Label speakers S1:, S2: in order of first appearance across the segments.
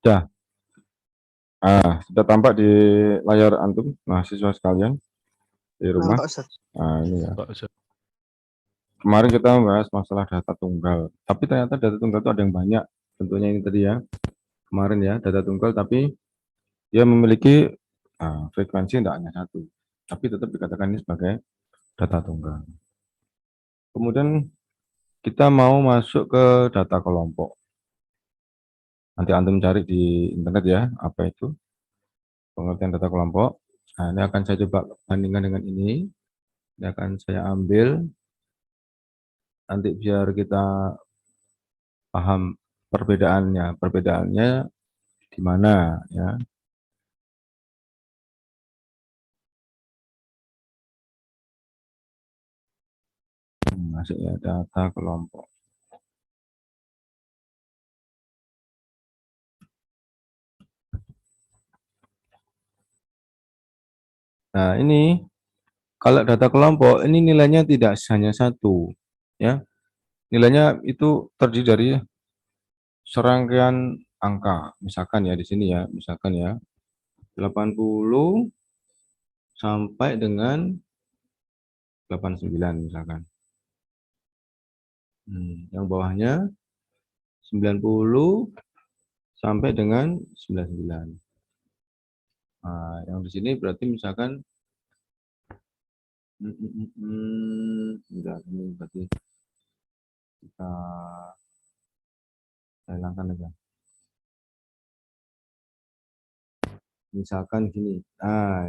S1: Ya, sudah tampak di layar antum, mahasiswa sekalian di rumah.
S2: Nampak Ustaz.
S1: Nah, ini ya. Kemarin kita membahas masalah data tunggal, tapi ternyata data tunggal itu ada yang banyak. Tentunya ini tadi ya, kemarin ya, data tunggal, tapi dia memiliki frekuensi tidak hanya satu, tapi tetap dikatakan ini sebagai data tunggal. Kemudian kita mau masuk ke data kelompok. Nanti antum cari di internet ya, apa itu pengertian data kelompok. Nah, ini akan saya coba bandingkan dengan ini. Ini akan saya ambil, nanti biar kita paham perbedaannya. Perbedaannya di mana ya. Masuk ya, data kelompok. Nah, ini kalau data kelompok ini nilainya tidak hanya satu ya. Nilainya itu terdiri dari serangkaian angka. Misalkan ya di sini ya, misalkan ya 80 sampai dengan 89 misalkan. Yang bawahnya 90 sampai dengan 99. Nah, yang di sini berarti misalkan enggak, ini berarti kita hilangkan aja. Misalkan gini,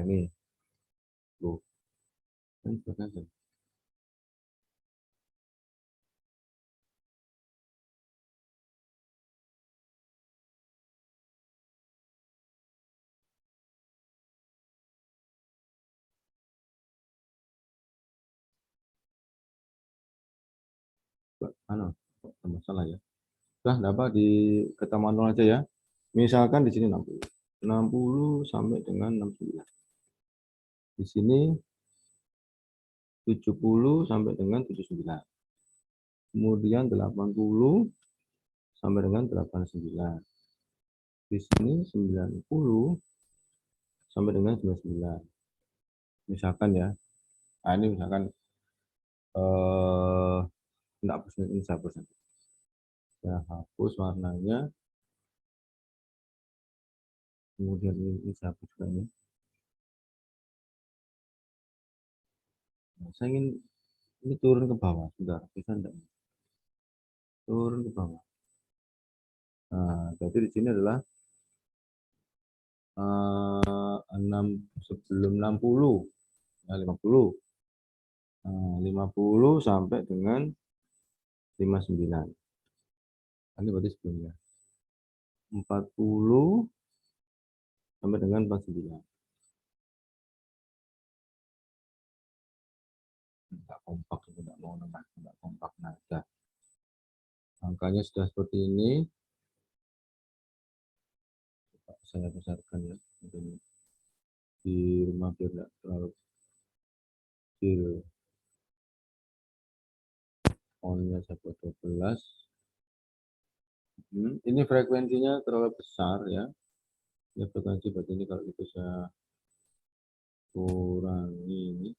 S1: ini tuh, ini aja. Masalah ya. Sudah dapat di kata manual aja ya. Misalkan di sini 60. 60 sampai dengan 69. Di sini 70 sampai dengan 79. Kemudian 80 sampai dengan 89. Di sini 90 sampai dengan 99. Misalkan ya. Nah, ini misalkan enggak hapus ini, saya hapus. Saya hapus warnanya. Kemudian ini saya hapus juga ini. Nah, saya ingin ini turun ke bawah, sudah bisa enggak? Turun ke bawah. Nah, jadi di sini adalah sebelum 60, ya 50. Nah, 50 sampai dengan 59. Ini berarti sebelumnya. 40 sampai dengan 49. Enggak kompak, tidak mau nambah, enggak kompak nada. Angkanya sudah seperti ini. Saya besarkan ya. Di rumah biar tidak terlalu kecil. Onnya saya buat 12. Ini frekuensinya terlalu besar ya. Ya frekuensi berarti ini kalau itu saya kurangi ini.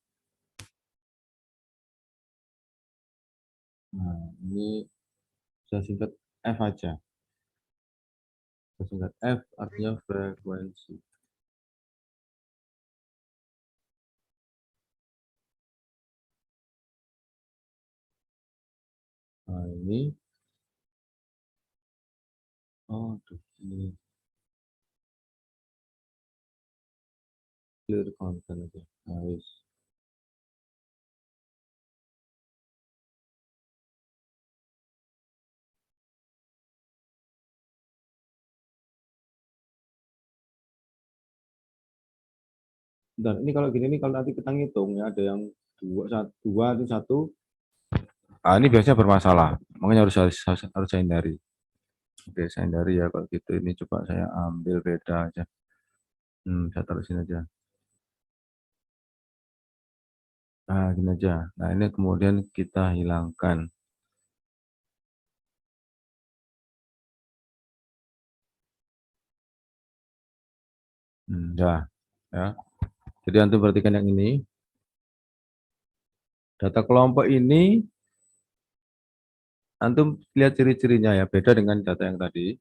S1: Nah, ini saya singkat F aja. Saya singkat F artinya frekuensi. Nah, ini ini clear content aja. Harus. Dan ini kalau gini nih, kalau nanti kita ngitung ya ada yang dua itu satu. Ini biasanya bermasalah. Makanya harus saya hindari. Oke, saya hindari ya kalau gitu. Ini coba saya ambil beda aja. Saya taruh sini aja. Nah, gini aja. Nah, ini kemudian kita hilangkan. Ya. Jadi antum perhatikan yang ini. Data kelompok ini antum lihat ciri-cirinya ya, beda dengan data yang tadi.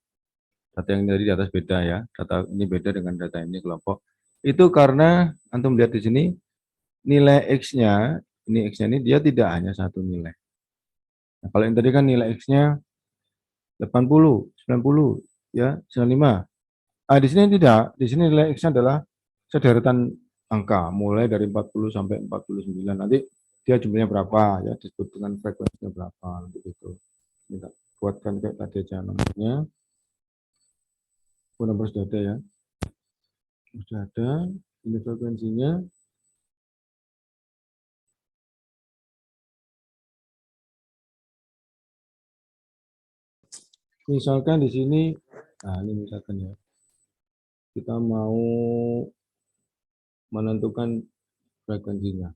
S1: Data yang tadi di atas beda ya. Data ini beda dengan data ini kelompok. Itu karena antum lihat di sini nilai X-nya, ini dia tidak hanya satu nilai. Nah, kalau yang tadi kan nilai X-nya 80, 90, ya, 95. Ah, di sini tidak. Di sini nilai X-nya adalah sederetan angka, mulai dari 40 sampai 49. Nanti dia jumlahnya berapa, ya, disebut dengan frekuensinya berapa, begitu. Kita buatkan kayak tadi aja namanya. Nomor sudah ada ya. Sudah ada, ini frekuensinya. Misalkan di sini, nah ini misalkan ya, kita mau menentukan frekuensinya.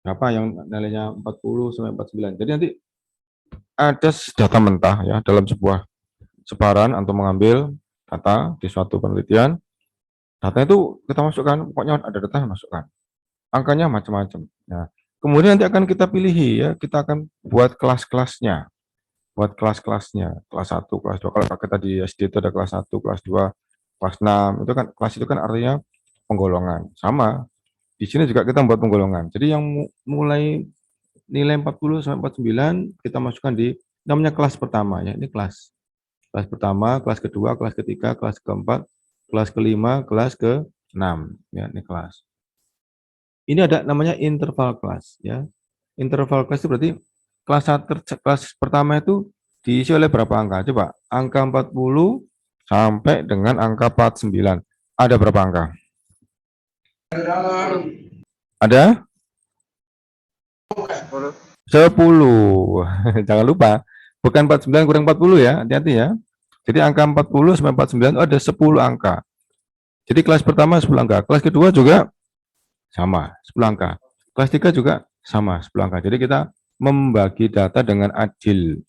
S1: Berapa yang nilainya 40 sampai 49. Jadi nanti ada data mentah ya dalam sebuah sebaran atau mengambil data di suatu penelitian. Data itu kita masukkan, pokoknya ada data masukkan. Angkanya macam-macam. Nah, kemudian nanti akan kita pilih ya, kita akan buat kelas-kelasnya. Buat kelas-kelasnya, kelas 1, kelas 2. Kalau pakai tadi SD itu ada kelas 1, kelas 2, kelas 6. Itu kan kelas itu kan artinya penggolongan. Sama, di sini juga kita membuat penggolongan. Jadi yang mulai nilai 40 sampai 49 kita masukkan di namanya kelas pertama ya. Ini kelas. Kelas pertama, kelas kedua, kelas ketiga, kelas keempat, kelas kelima, kelas ke-6 ya, ini kelas. Ini ada namanya interval kelas ya. Interval kelas itu berarti kelas pertama itu diisi oleh berapa angka? Coba, angka 40 sampai dengan angka 49. Ada berapa angka? Ada? 10. Jangan lupa, bukan 49 kurang 40 ya, hati-hati ya. Jadi angka 40 sampai 49 itu ada 10 angka. Jadi kelas pertama 10 angka, kelas kedua juga sama, 10 angka. Kelas 3 juga sama, 10 angka. Jadi kita membagi data dengan adil.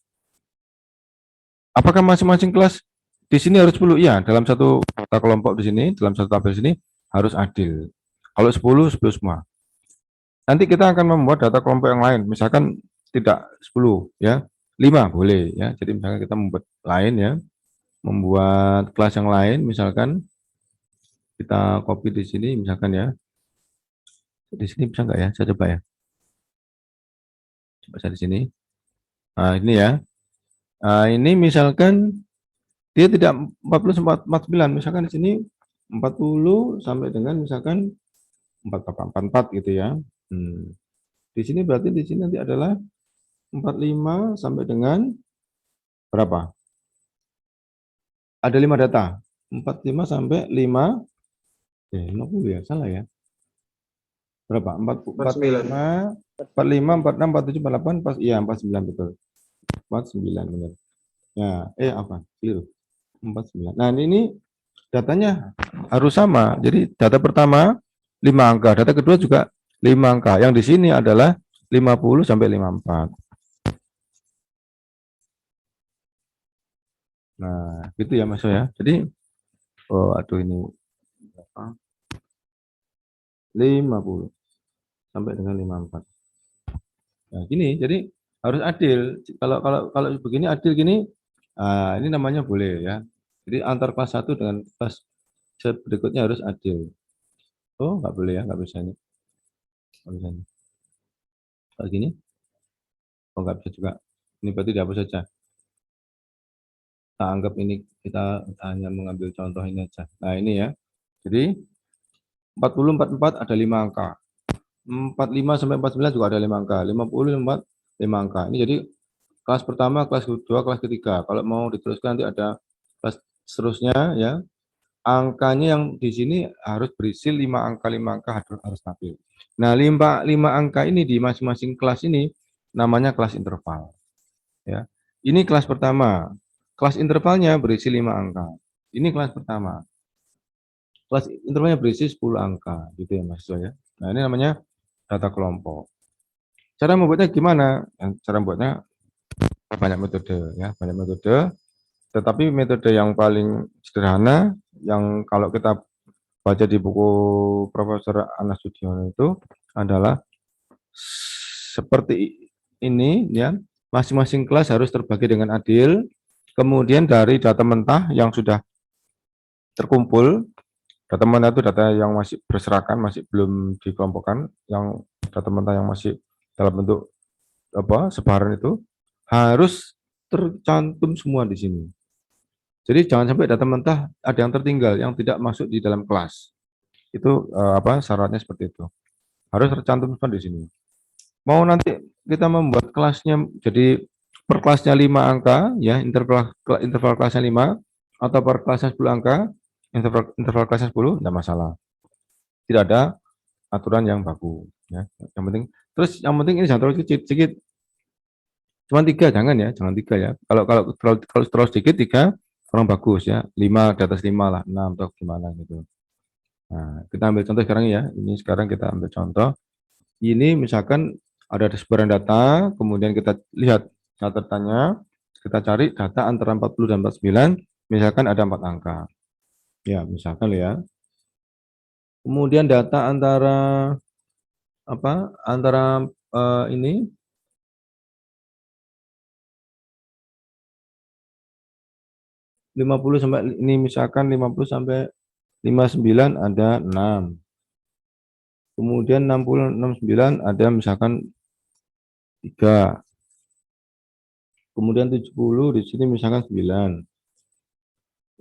S1: Apakah masing-masing kelas di sini harus 10? Iya, dalam satu data kelompok di sini, dalam satu tabel sini harus adil. Kalau 10, 10 semua. Nanti kita akan membuat data kelompok yang lain, misalkan tidak 10 ya, 5 boleh ya. Jadi misalkan kita membuat lain ya, membuat kelas yang lain, misalkan kita copy di sini misalkan ya. Di sini bisa nggak ya? Saya coba ya. Coba saya di sini. Nah, ini ya. Nah, ini misalkan dia tidak 40 sampai 49, misalkan di sini 40 sampai dengan misalkan 44 gitu ya. Di sini berarti di sini nanti adalah 45 sampai dengan berapa? Ada 5 data. 45 sampai 5 50 ya, salah ya. Berapa? 45, 45, 46, 47, 48, pas iya 49 betul. 49 benar. Ya, apa? Keliru. 49. Nah, ini datanya harus sama. Jadi data pertama 5 angka, data kedua juga 5 angka. Yang di sini adalah 50 sampai 54. Nah, gitu ya Mas ya. Jadi aduh ini berapa? 50 sampai dengan 54. Nah, gini, jadi harus adil. Kalau begini adil gini, ini namanya boleh ya. Jadi antar kelas 1 dengan kelas berikutnya harus adil. Oh, nggak boleh ya, nggak bisa ini. Nggak bisa ini. Kalau gini, oh nggak bisa juga. Ini berarti dihapus saja. Kita anggap ini kita hanya mengambil contoh ini aja. Nah ini ya. Jadi 40, 44 ada 5 angka. 45 sampai 49 juga ada 5 angka. 50, 54, 5 angka. Ini jadi kelas pertama, kelas kedua, kelas ketiga. Kalau mau diteruskan nanti ada kelas seterusnya ya. Angkanya yang di sini harus berisi 5 angka harus stabil. Nah, 5 angka ini di masing-masing kelas ini namanya kelas interval. Ya. Ini kelas pertama. Kelas intervalnya berisi 5 angka. Ini kelas pertama. Kelas intervalnya berisi 10 angka, gitu ya Mas ya. Nah, ini namanya data kelompok. Cara membuatnya gimana? Cara membuatnya banyak metode ya, banyak metode. Tetapi metode yang paling sederhana yang kalau kita baca di buku Profesor Anas Sudiono itu adalah seperti ini ya, masing-masing kelas harus terbagi dengan adil. Kemudian dari data mentah yang sudah terkumpul, data mentah itu data yang masih berserakan, masih belum dikelompokkan, yang data mentah yang masih dalam bentuk sebaran itu harus tercantum semua di sini. Jadi jangan sampai data mentah ada yang tertinggal, yang tidak masuk di dalam kelas. Itu syaratnya seperti itu. Harus tercantum semua di sini. Mau nanti kita membuat kelasnya jadi per kelasnya 5 angka, ya interval kelasnya 5, atau per kelasnya 10 angka, interval kelasnya 10, tidak masalah. Tidak ada aturan yang baku. Ya. Yang penting ini jangan terlalu sedikit. Cuma 3 jangan ya, jangan 3 ya. Kalau terlalu sedikit 3 kurang bagus ya. 5 di atas 5 lah, 6 atau gimana gitu. Nah, kita ambil contoh sekarang ya. Ini sekarang kita ambil contoh. Ini misalkan ada sebaran data, kemudian kita lihat catatannya, kita cari data antara 40 dan 49, misalkan ada 4 angka. Ya, misalkan ya. Kemudian data antara antara ini 50 sampai ini misalkan 50 sampai 59 ada 6. Kemudian 60 69 ada misalkan 3. Kemudian 70 di sini misalkan 9.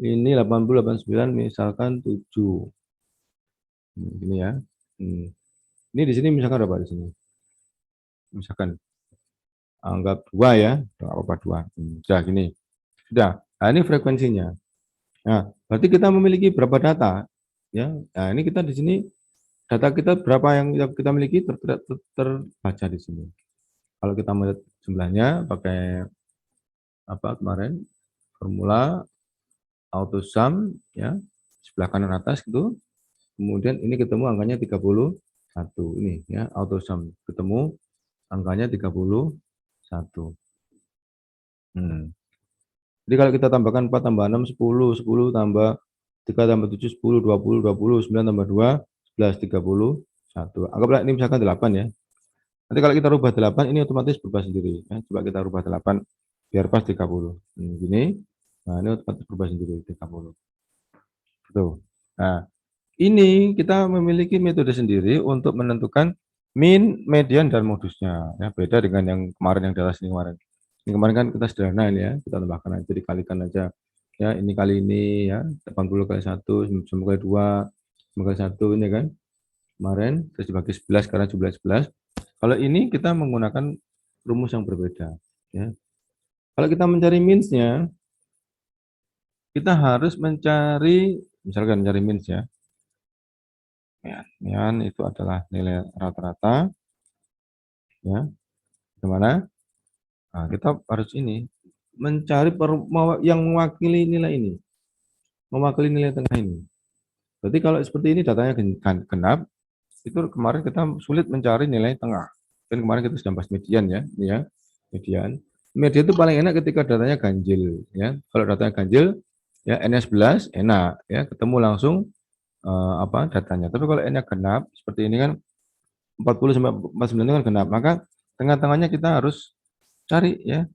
S1: Ini 80 89 misalkan 7. Ini ya. Ini di sini misalkan berapa di sini? Misalkan anggap 2 ya, enggak apa-apa 2. Sudah gini. Sudah. Nah, ini frekuensinya. Nah, berarti kita memiliki berapa data? Ya. Nah, ini kita di sini data kita berapa yang kita miliki terbaca di sini. Kalau kita melihat jumlahnya pakai kemarin formula auto sum ya, sebelah kanan atas gitu. Kemudian ini ketemu angkanya 31 ini ya, auto sum ketemu angkanya 31. Jadi kalau kita tambahkan 4 tambah 6 10, 10 tambah 3 tambah 7 10, 20, 20, 9 tambah 2 11, 31. Anggaplah ini misalkan 8 ya. Nanti kalau kita rubah 8 ini otomatis berubah sendiri ya. Coba kita rubah 8 biar pas 30. Gini. Nah, ini otomatis berubah sendiri 30. Tuh. Nah, ini kita memiliki metode sendiri untuk menentukan min, median, dan modusnya. Ya, beda dengan yang kemarin yang di atas ini kemarin. Ini kemarin kan kita sederhana ini ya, kita tambahkan aja, dikalikan aja. Ya, ini kali ini ya, 80 kali 1, 9 kali 2, 9 kali 1 ini kan. Kemarin, terus dibagi 11 karena jumlah 11. Kalau ini kita menggunakan rumus yang berbeda. Ya. Kalau kita mencari means-nya, kita harus mencari, misalkan mencari means ya, median itu adalah nilai rata-rata, ya, gimana? Nah, kita harus ini mencari yang mewakili nilai ini, mewakili nilai tengah ini. Berarti kalau seperti ini datanya genap, itu kemarin kita sulit mencari nilai tengah. Dan kemarin kita sudah bahas median ya, ini ya, median. Median itu paling enak ketika datanya ganjil, ya. Kalau datanya ganjil, ya n 11 enak, ya, ketemu langsung datanya. Tapi kalau n-nya genap seperti ini kan 40 sampai 49 kan genap, maka tengah-tengahnya kita harus cari ya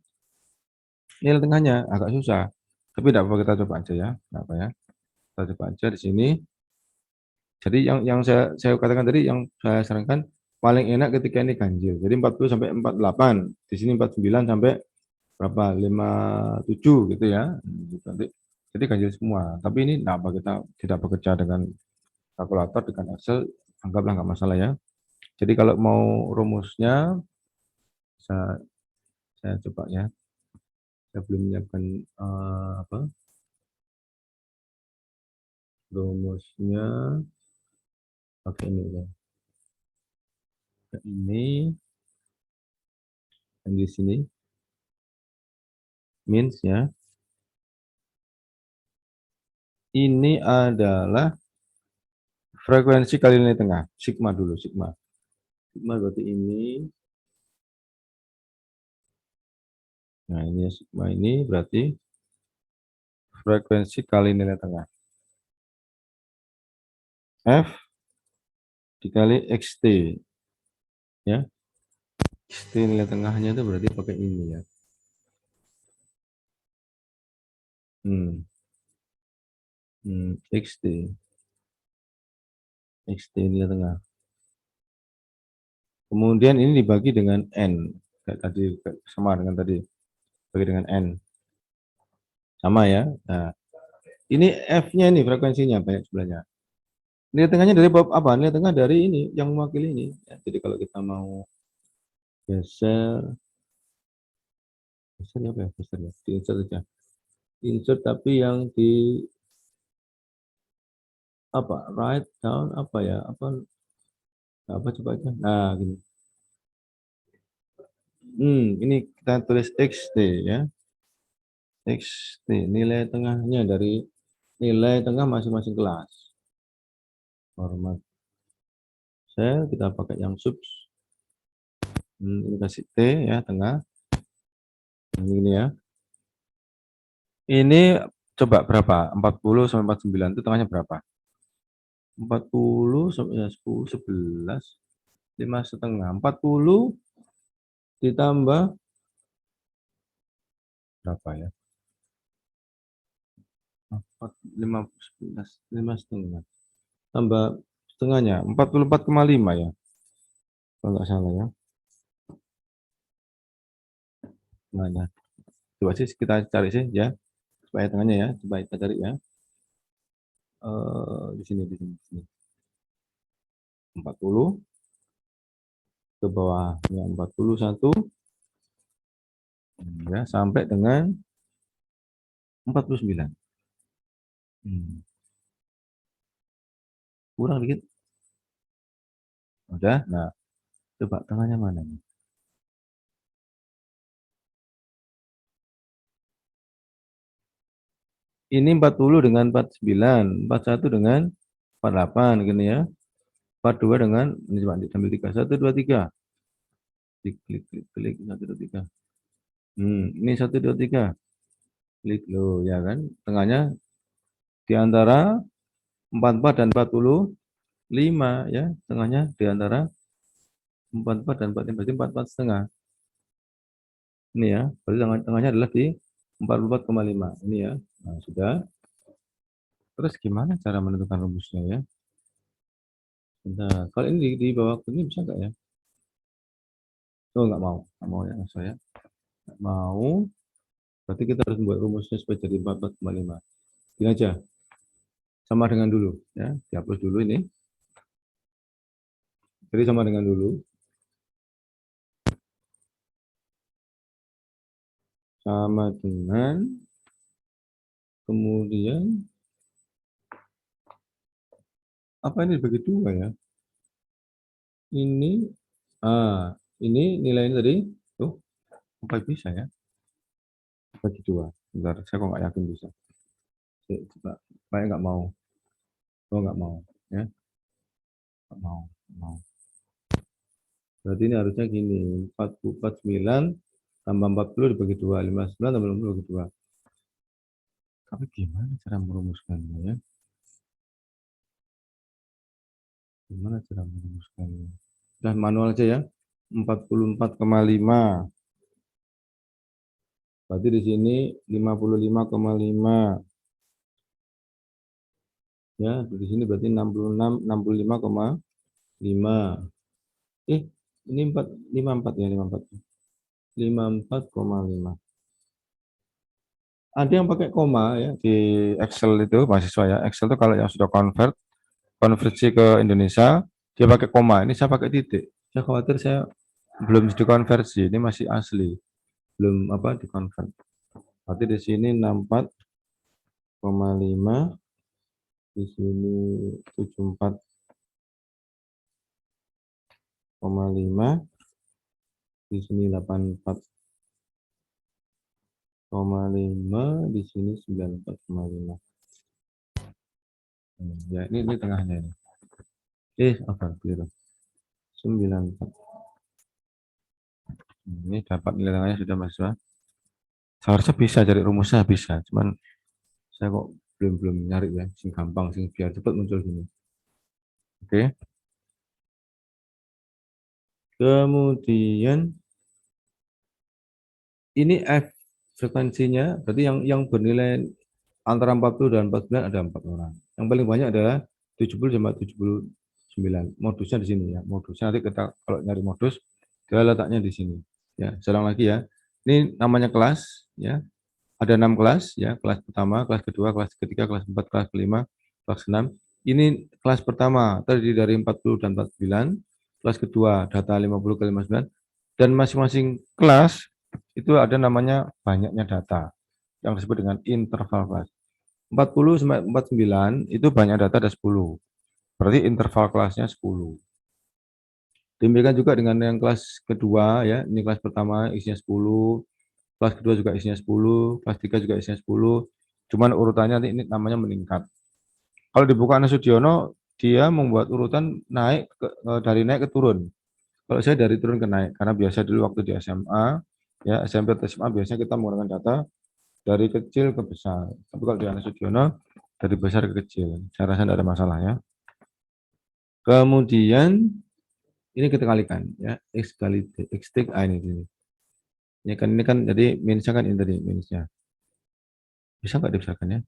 S1: nilai tengahnya, agak susah. Tapi tidak apa, kita coba aja ya, tidak apa ya. Kita coba aja di sini. Jadi yang saya katakan tadi, yang saya sarankan paling enak ketika ini ganjil. Jadi 40 sampai 48, di sini 49 sampai berapa? 57 gitu ya. Gitu. Jadi ganjil semua. Tapi ini tidak apa, kita tidak bekerja dengan kalkulator, dengan Excel, anggaplah nggak masalah ya. Jadi kalau mau rumusnya, saya coba ya. Saya belum menyiapkan rumusnya. Oke, ini ya. Ini yang di sini means ya. Ini adalah frekuensi kali nilai tengah, sigma dulu, sigma. Sigma berarti ini. Nah, ini sigma ini berarti frekuensi kali nilai tengah. F dikali XT, ya. XT nilai tengahnya itu berarti pakai ini ya. XT. XT nilai tengah. Kemudian ini dibagi dengan N. Kayak tadi, sama dengan tadi. Bagi dengan N. Sama ya. Nah, ini F-nya ini frekuensinya banyak sebelahnya. Nilai tengahnya dari bab apa? Nilai tengah dari ini yang mewakili ini. Ya, jadi kalau kita mau geser, geser apa ya? Geser ya. Di insert saja. Insert tapi yang di apa? Right down apa ya? Apa coba aja. Nah, gini. Ini kita tulis XT ya. XT nilai tengahnya dari nilai tengah masing-masing kelas. Format sel kita pakai yang subs. Ini kasih T ya tengah. Ini ya. Ini coba berapa? 40 sampai 49 itu tengahnya berapa? 40 sampai 10, 11, 5,5. 40 ditambah berapa ya? 4, 5, 11, 5,5. Tambah setengahnya, 44,5 ya. Kalau nggak salah ya. Tengahnya. Coba sih kita cari sih ya. Supaya tengahnya ya. Coba kita cari ya. Di sini, di sini, di sini. 40 ke bawahnya 41 ya sampai dengan 49. Kurang dikit. Udah. Nah, coba tengahnya mana nih? Ini 40 dengan 49, 41 dengan 48 gini ya. 42 dengan ini coba diambil 3, 1, 2, 3. Klik klik klik klik 1, 2, 3. Ini 1, 2, 3. Klik loh ya kan. Tengahnya di antara 44 dan 45 ya. Tengahnya di antara 44 dan 45 berarti 44 setengah. Ini ya. Berarti tengahnya adalah di 44,5. Ini ya. Nah, sudah. Terus gimana cara menentukan rumusnya ya? Bentar. Kalau ini di bawah ini bisa nggak ya? Oh, nggak mau ya saya. Nggak mau. Berarti kita harus membuat rumusnya supaya jadi 44,5. Ini aja. Sama dengan dulu ya. Dihapus dulu ini. Jadi sama dengan dulu. Sama dengan kemudian apa ini dibagi dua ya? Ini ini nilainya tadi tuh apa bisa ya? Bagi dua. Bentar, saya kok nggak yakin bisa. Coba, saya nggak mau. Oh, nggak mau ya. Nggak mau. Nggak mau. Berarti ini harusnya gini, 49 tambah 40 dibagi 2, 59 tambah 60 dibagi 2. Tapi gimana cara merumuskannya ya? Gimana cara merumuskannya? Udah manual aja ya. 44,5. Berarti di sini 55,5. Ya, di sini berarti 66, 65,5. Ini 54 ya, 54. 54,5. Ada yang pakai koma ya di Excel itu mahasiswa ya. Excel itu kalau yang sudah konversi ke Indonesia dia pakai koma. Ini saya pakai titik. Saya khawatir saya belum dikonversi. Ini masih asli. Belum apa dikonvert. Berarti di sini 64,5, di sini 74,5, di sini 84,5, di sini 94,5. Ya ini tengahnya ini. Apa keliru. 94. Ini dapat nilai tengahnya sudah mahasiswa. Seharusnya bisa cari rumusnya bisa, cuman saya kok belum nyari ya, sing gampang, sing biar cepat muncul gini. Oke. Kemudian ini F frekuensinya, berarti yang bernilai antara 40 dan 49 ada 4 orang. Yang paling banyak adalah 70 sama 79. Modusnya di sini ya. Modusnya nanti kita kalau nyari modus, dia letaknya di sini. Ya, serang lagi ya. Ini namanya kelas ya. Ada 6 kelas ya, kelas pertama, kelas kedua, kelas ketiga, kelas 4, kelas kelima, kelas 6. Ini kelas pertama terdiri dari 40 dan 49, kelas kedua data 50 ke 59, dan masing-masing kelas itu ada namanya banyaknya data yang disebut dengan interval kelas. 40 sampai 49 itu banyak data ada 10. Berarti interval kelasnya 10. Demikian juga dengan yang kelas kedua ya, ini kelas pertama isinya 10, kelas kedua juga isinya 10, kelas 3 juga isinya 10. Cuman urutannya ini namanya meningkat. Kalau di buku Anas Sudiono, dia membuat urutan naik dari naik ke turun. Kalau saya dari turun ke naik, karena biasa dulu waktu di SMA, ya SMP atau SMA biasanya kita menggunakan data dari kecil ke besar. Tapi kalau di Anas Sudiono, dari besar ke kecil. Saya rasa tidak ada masalah ya. Kemudian ini kita kalikan ya, X kali X tik ini. Ini kan jadi minusnya kan ini tadi minusnya. Bisa nggak dibesarkan ya?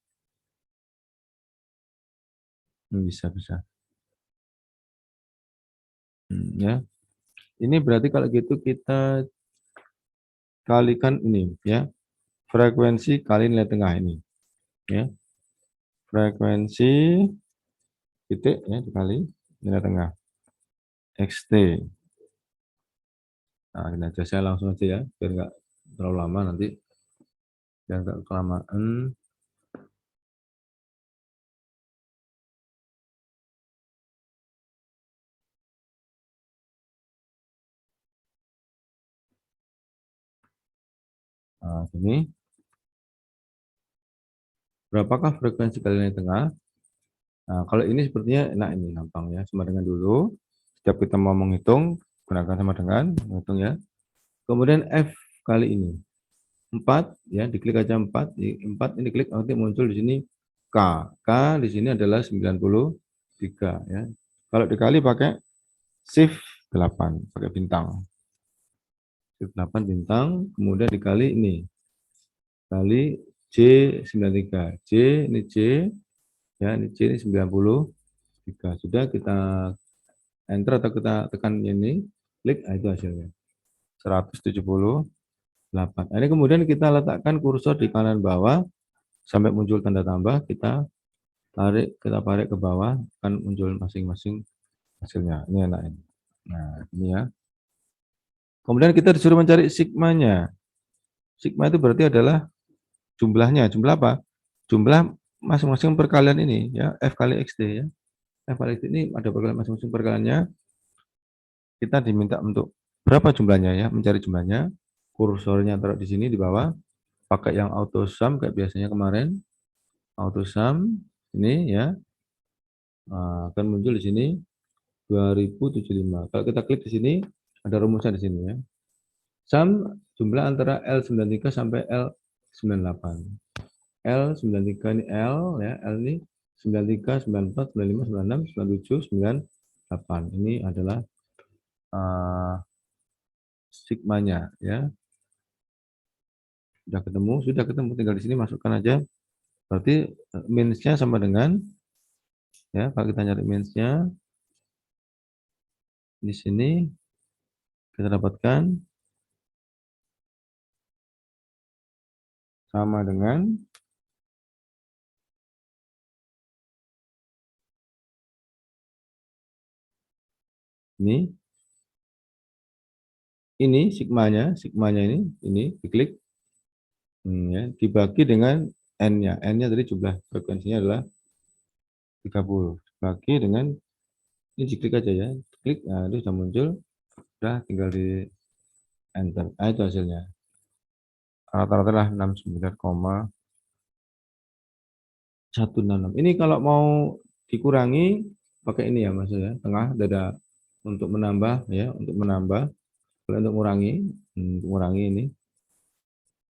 S1: Bisa, bisa. Ya. Ini berarti kalau gitu kita kalikan ini ya. Frekuensi kali nilai tengah ini ya. Frekuensi titik ya dikali nilai tengah XT. Nah, ini aja saya langsung aja ya biar nggak terlalu lama nanti, biar nggak kelamaan. Nah, ini berapakah frekuensi kali nilai tengah? Nah, kalau ini sepertinya enak, ini gampang ya, sama dengan dulu. Setiap kita mau menghitung, gunakan sama dengan menghitung ya. Kemudian F kali ini 4 ya, diklik aja 4, di 4 ini klik nanti muncul di sini K. K di sini adalah 93 ya. Kalau dikali pakai shift 8, pakai bintang. Shift 8 bintang, kemudian dikali ini. Kali J93. J ini J ya, ini J ini 93. Sudah kita enter atau kita tekan ini, klik, nah itu hasilnya. 178. Nah, ini kemudian kita letakkan kursor di kanan bawah sampai muncul tanda tambah, kita tarik ke bawah, akan muncul masing-masing hasilnya. Ini enak ini. Nah, ini ya. Kemudian kita disuruh mencari sigmanya. Sigma itu berarti adalah jumlahnya. Jumlah apa? Jumlah masing-masing perkalian ini ya, F kali XT ya. F kali XT ini ada perkalian masing-masing perkaliannya. Kita diminta untuk berapa jumlahnya ya, mencari jumlahnya. Kursornya taruh di sini di bawah. Pakai yang auto sum kayak biasanya kemarin. Auto sum ini ya. Nah, akan muncul di sini 2075. Kalau kita klik di sini, ada rumusnya di sini ya. Sum jumlah antara L93 sampai L98. L93 ini L ya, L ini 93, 94, 95, 96, 97, 98. Ini adalah sigmanya ya. Sudah ketemu, tinggal di sini masukkan aja. Berarti minusnya sama dengan ya, kalau kita nyari minusnya di sini kita dapatkan sama dengan ini sigmanya ini diklik ya, dibagi dengan n-nya. N-nya tadi jumlah frekuensinya adalah 30. Dibagi dengan ini diklik aja ya. Klik, nah itu sudah muncul. Sudah tinggal di enter. Nah, itu hasilnya. Rata-rata lah 69,166. Ini kalau mau dikurangi pakai ini ya Mas ya. Tengah dada untuk menambah ya, untuk menambah. Kalau untuk mengurangi ini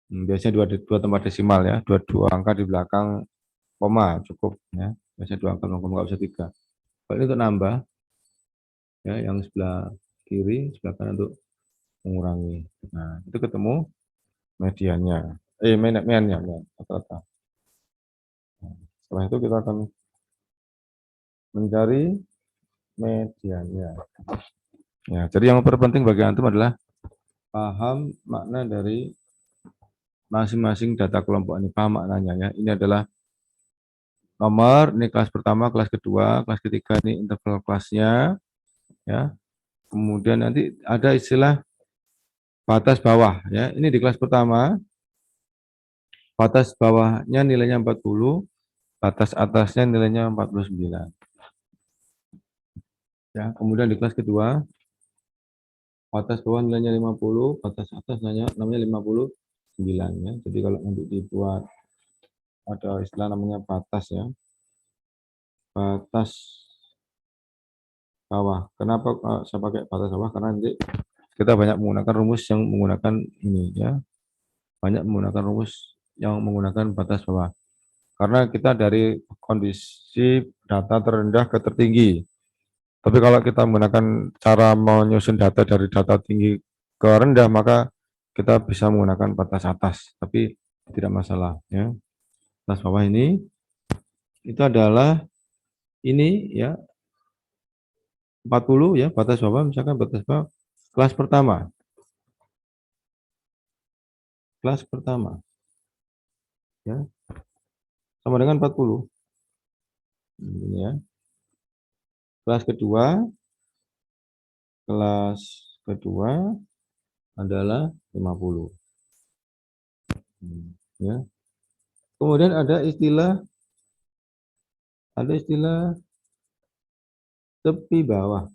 S1: biasanya dua tempat desimal ya, dua angka di belakang koma cukup ya. Biasanya 2 angka, koma, nggak usah 3. Kalau ini untuk nambah ya, yang sebelah kiri, sebelah kanan untuk mengurangi. Nah, itu ketemu mediannya. Mediannya, rata-rata. Nah, setelah itu kita akan mencari mediannya. Ya, jadi yang terpenting bagi antum adalah paham makna dari masing-masing data kelompok ini, paham maknanya ya. Ini adalah nomor, ini kelas pertama, kelas kedua, kelas ketiga ini interval kelasnya ya. Kemudian nanti ada istilah batas bawah ya. Ini di kelas pertama, batas bawahnya nilainya 40, batas atasnya nilainya 49. Ya, kemudian di kelas kedua, batas bawah nilainya 50, batas atas namanya 59 ya. Jadi kalau nanti dibuat ada istilah namanya batas ya. Batas bawah. Kenapa saya pakai batas bawah? Karena nanti kita banyak menggunakan rumus yang menggunakan ini ya. Banyak menggunakan rumus yang menggunakan batas bawah. Karena kita dari kondisi data terendah ke tertinggi. Tapi kalau kita menggunakan cara menyusun data dari data tinggi ke rendah, maka kita bisa menggunakan batas atas. Tapi tidak masalah ya. Batas bawah ini itu adalah ini ya 40 ya, batas bawah, misalkan batas bawah kelas pertama. Kelas pertama ya sama dengan 40. Ini ya. Kelas kedua adalah 50. Ya. Kemudian ada istilah tepi bawah.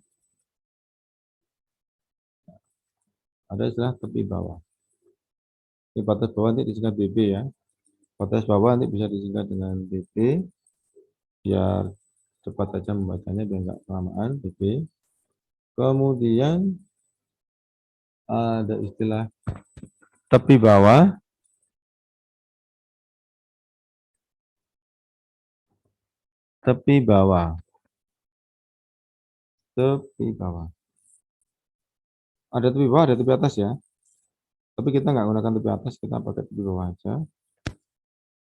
S1: Ada istilah tepi bawah. Ini batas bawah nanti disingkat BB ya. Batas bawah nanti bisa disingkat dengan BB biar cepat saja membacanya biar nggak kelamaan BB. Kemudian ada istilah tepi bawah. Tepi bawah. Tepi bawah. Ada tepi bawah, ada tepi atas ya. Tapi kita nggak gunakan tepi atas, kita pakai tepi bawah aja.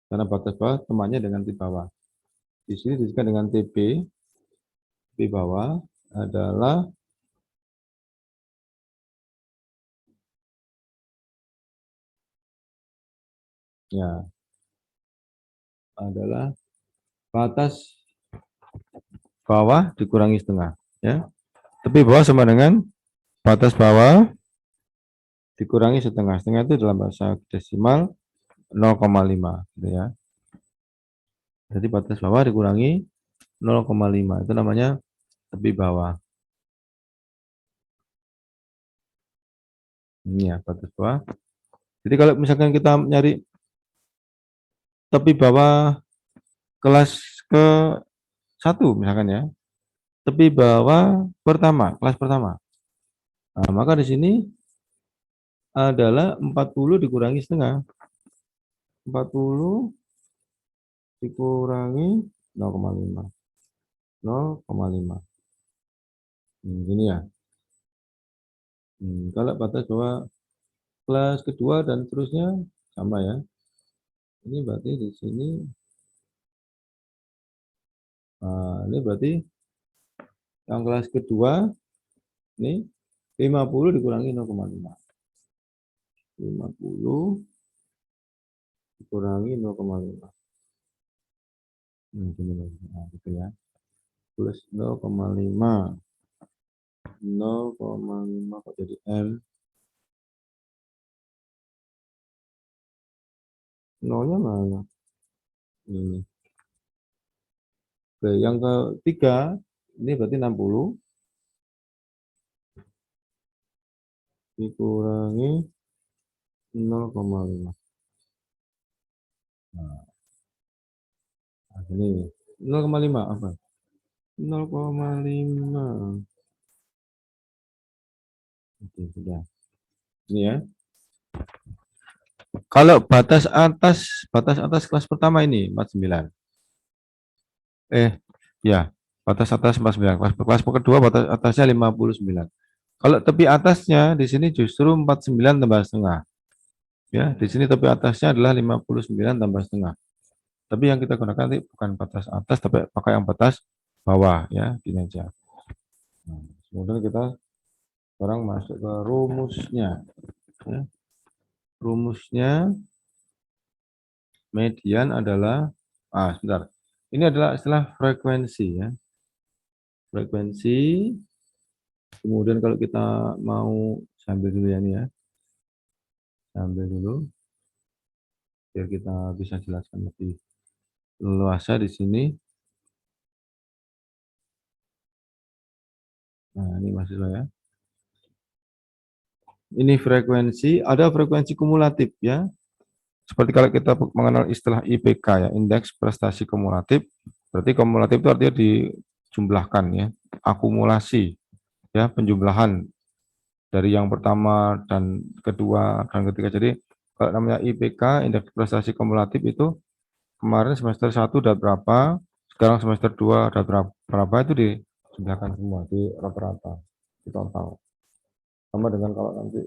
S1: Karena batas bawah temannya dengan tepi bawah. Di sini disebutkan dengan TB. Tepi bawah adalah ya adalah batas bawah dikurangi setengah ya. Tepi bawah sama dengan batas bawah dikurangi setengah. Setengah itu dalam bahasa desimal 0,5 gitu ya. Jadi batas bawah dikurangi 0,5 itu namanya tepi bawah. Ini ya batas bawah. Jadi kalau misalkan kita nyari tepi bawah kelas ke 1 misalkan ya. Tepi bawah pertama, kelas pertama. Nah, maka di sini adalah 40 dikurangi setengah. 40 dikurangi 0,5. 0,5. Gini ya. Kalau batas bawah kelas kedua dan seterusnya sama ya. Ini berarti di sini. Nah, ini berarti yang kelas kedua ini 50 dikurangi 0,5. 50 dikurangi 0,5. Nah, gitu ya. Plus 0,5. 0,5 kok jadi M. Nolnya mana? Ini. Oke, yang ketiga, ini berarti 60 dikurangi 0,5. Nah, ini 0,5 apa? 0,5. Oke, sudah. Ini ya. Kalau batas atas kelas pertama ini 49. Ya. batas atas 49. Kelas kedua batas atasnya 59. Kalau tepi atasnya di sini justru 49 tambah setengah. Ya, di sini tepi atasnya adalah 59 tambah setengah. Tapi yang kita gunakan nanti bukan batas atas, tapi pakai yang batas bawah ya, gini aja. Nah, kemudian kita sekarang masuk ke rumusnya. Ya. Rumusnya median adalah, sebentar. Ini adalah istilah frekuensi ya. Frekuensi, kemudian kalau kita mau sambil dulu ya ini ya. Sambil dulu, biar kita bisa jelaskan lebih leluasa di sini. Nah, ini mahasiswa ya. Ini frekuensi, ada frekuensi kumulatif ya. Seperti kalau kita mengenal istilah IPK ya, indeks prestasi kumulatif. Berarti kumulatif itu artinya dijumlahkan ya, akumulasi ya, penjumlahan dari yang pertama dan kedua dan ketiga. Jadi kalau namanya IPK, indeks prestasi kumulatif itu kemarin semester 1 dapat berapa, sekarang semester 2 dapat berapa itu dijumlahkan semua di rata-rata, di total. Sama dengan kalau nanti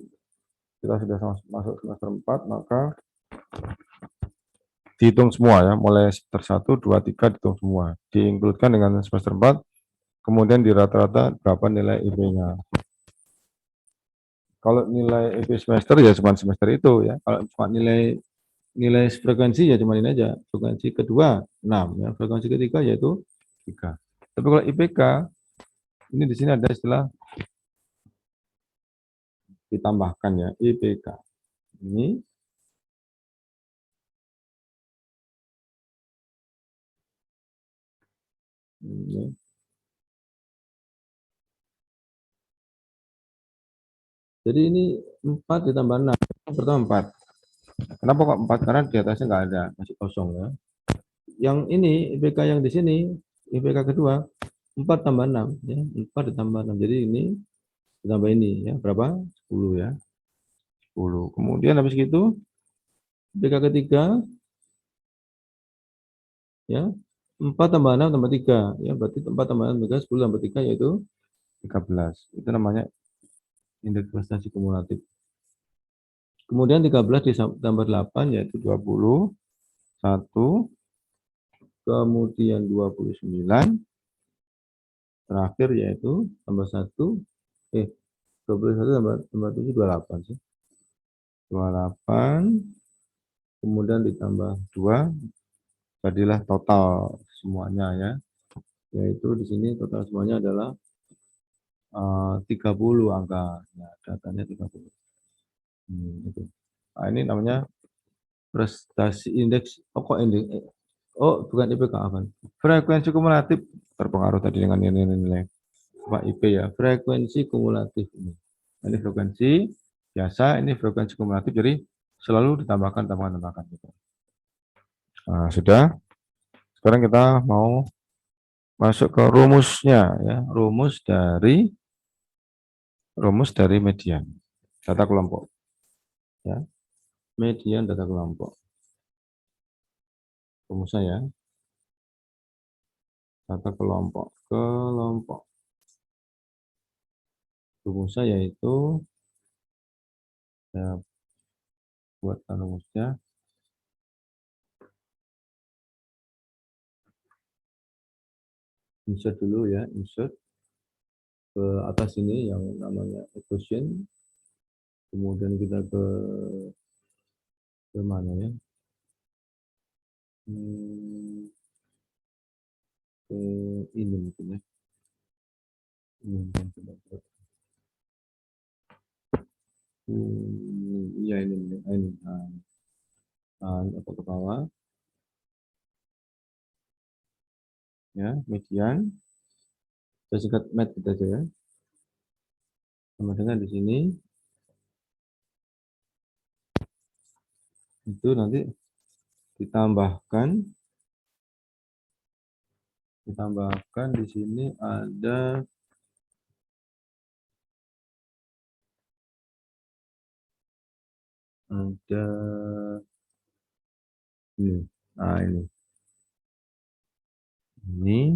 S1: kita sudah masuk semester 4, maka dihitung semua ya, mulai semester 1, 2, 3 dihitung semua. Diinkludkan dengan semester 4, kemudian di rata-rata berapa nilai IP-nya. Kalau nilai IP semester ya cuma semester itu ya. Kalau cuma nilai nilai frekuensi ya cuma ini aja. Frekuensi kedua 6 ya, frekuensi ketiga yaitu 3. Tapi kalau IPK ini di sini ada istilah ditambahkan ya, IPK. Ini ini. Jadi ini 4 ditambah 6. Pertama 4. Kenapa kok 4? Karena di atasnya nggak ada, masih kosong ya. Yang ini IPK yang di sini, IPK kedua 4 tambah 6 ya, 4 ditambah 6. Jadi ini ditambah ini ya, berapa? 10 ya. 10. Kemudian habis itu IPK ketiga ya, 4 tambah 6 tambah 3 ya, berarti 4 tambah 6 tambah 3, 10 tambah 3 yaitu 13. Itu namanya indeks prestasi kumulatif. Kemudian 13 ditambah 8 yaitu 21, kemudian 29, terakhir yaitu tambah 1, 21 tambah 7, 28 sih. 28, kemudian ditambah 2, jadilah total semuanya ya. Yaitu di sini total semuanya adalah 30 angka. Nah, datanya 30. Gitu. Nah, ini namanya prestasi indeks. Oh, kok indeks? Oh, bukan IPK apa? Frekuensi kumulatif terpengaruh tadi dengan nilai-nilai Pak IP ya. Frekuensi kumulatif ini. Ini frekuensi biasa, ini frekuensi kumulatif. Jadi selalu ditambahkan, tambahkan gitu. Nah, sudah. Sekarang kita mau masuk ke rumusnya ya. Rumus dari median data kelompok ya. Median data kelompok. Rumusnya ya. Data kelompok. Rumusnya yaitu ya, buatkan rumusnya. Insert dulu ya, insert ke atas ini yang namanya equation. Kemudian kita ke mana ya? Ke ini mungkin ya. Ini mungkin coba. Iya ini. Atau ke bawah ya, median. Saya singkat med kita aja ya. Sama dengan di sini itu nanti ditambahkan di sini ada ini. Nah, ini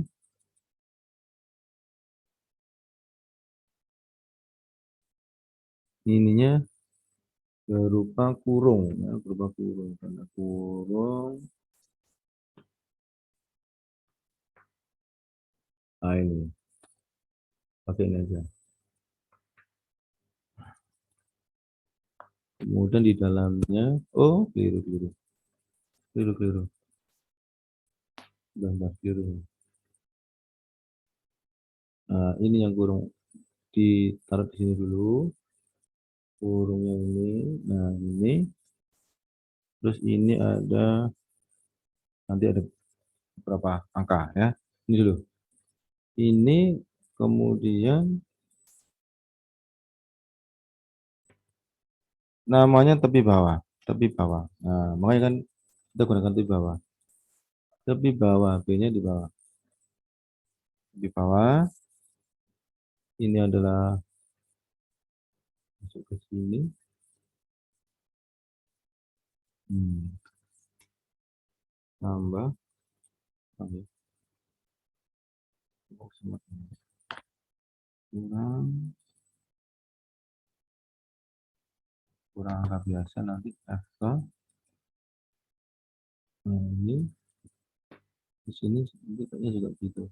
S1: ininya berupa kurung, ya, berupa kurung, tanda kurung. Nah ini, pakai ini aja. Kemudian di dalamnya, oh keliru, gambar keliru. Nah ini yang kurung, ditaruh di sini dulu, kurungnya ini. Nah ini, terus ini ada, nanti ada beberapa angka ya. Ini dulu. Ini kemudian namanya tepi bawah, tepi bawah. Nah, makanya kan kita gunakan tepi bawah. Tepi bawah, B-nya di bawah. Di bawah, ini adalah masuk ke sini. Tambah, tambah. Kurang, kurang angka biasa nanti F ke ini di sini nanti kayaknya juga gitu.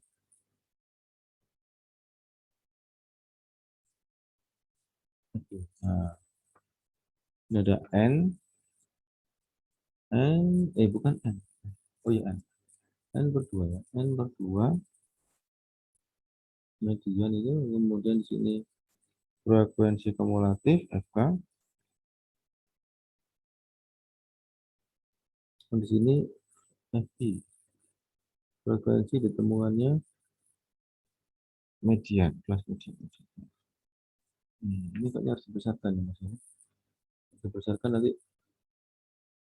S1: Oke. Nah, ini ada bukan N. Oh ya N berdua ya. N berdua median itu kemudian di sini frekuensi kumulatif FK. Di sini FI. Frekuensi ditemukannya median, kelas median. Ini kayaknya harus dibesarkan ya mas. Dibesarkan nanti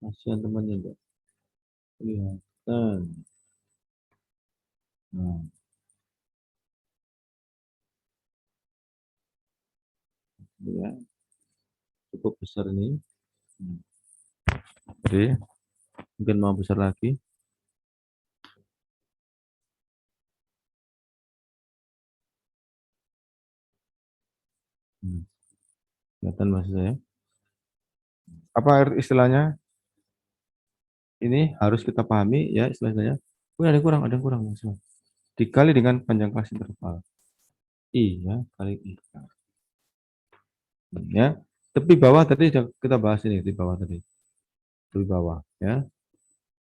S1: kasihan temannya enggak kelihatan. Nah, ya cukup besar ini. Jadi mungkin mau besar lagi. Kelihatan maksud saya. Apa istilahnya? Ini harus kita pahami ya istilahnya. Oh, ada yang kurang maksudnya. Dikali dengan panjang kelas interval. I ya, kali I. Ya. Tepi bawah tadi sudah kita bahas ini, di bawah tadi. Tepi bawah ya.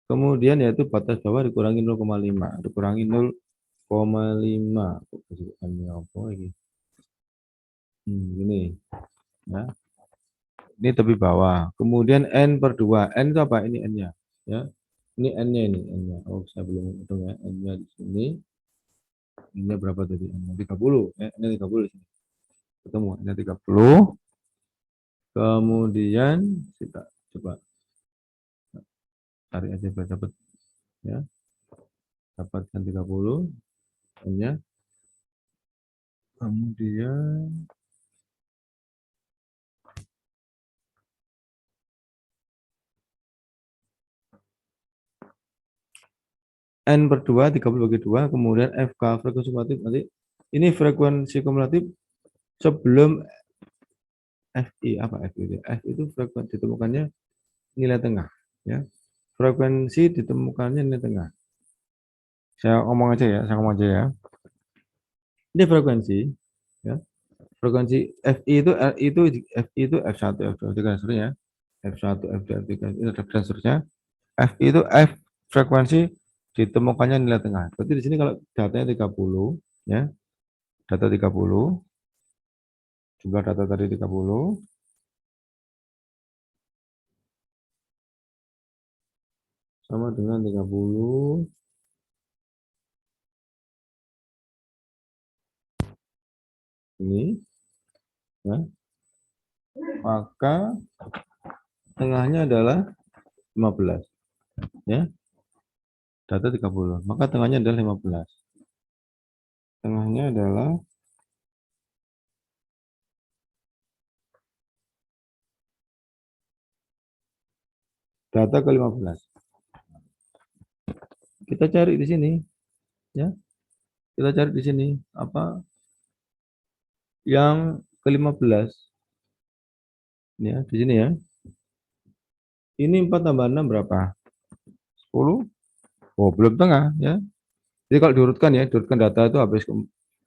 S1: Kemudian yaitu batas bawah dikurangi 0,5. Dikurangi 0,5. Apa ini? Ini ya. Ini tepi bawah. Kemudian N per 2. N itu apa? Ini N-nya. Ya. Ini N-nya ini. N-nya. Oh, saya belum hitung ya. N-nya di sini. N-nya berapa tadi? N-nya 30. N-nya 30 di sini. Ketemu. N-nya 30. Kemudian kita coba cari aja biar dapat ya. Dapatkan 30 N-nya. Kemudian N per 2, 30 bagi 2, kemudian FK frekuensi kumulatif nanti ini frekuensi kumulatif sebelum FI apa FI itu? F itu frekuensi ditemukannya nilai tengah ya. Frekuensi ditemukannya nilai tengah. Saya ngomong aja ya, Ini frekuensi ya. Frekuensi FI itu FI itu F1, F2, F3 dan seterusnya. F1, F2, F3 dan seterusnya. FI itu F frekuensi ditemukannya nilai tengah. Berarti di sini kalau datanya 30 ya. Data 30 jumlah data tadi 30 sama dengan 30 ini ya. Maka tengahnya adalah 15 ya. Data 30. Maka tengahnya adalah 15. Tengahnya adalah data ke 15. Kita cari di sini ya. Kita cari di sini apa yang ke 15 Ini ya, di sini ya. Ini 4 tambah 6 berapa? 10? Oh, belum tengah ya. Jadi kalau diurutkan ya, diurutkan data itu habis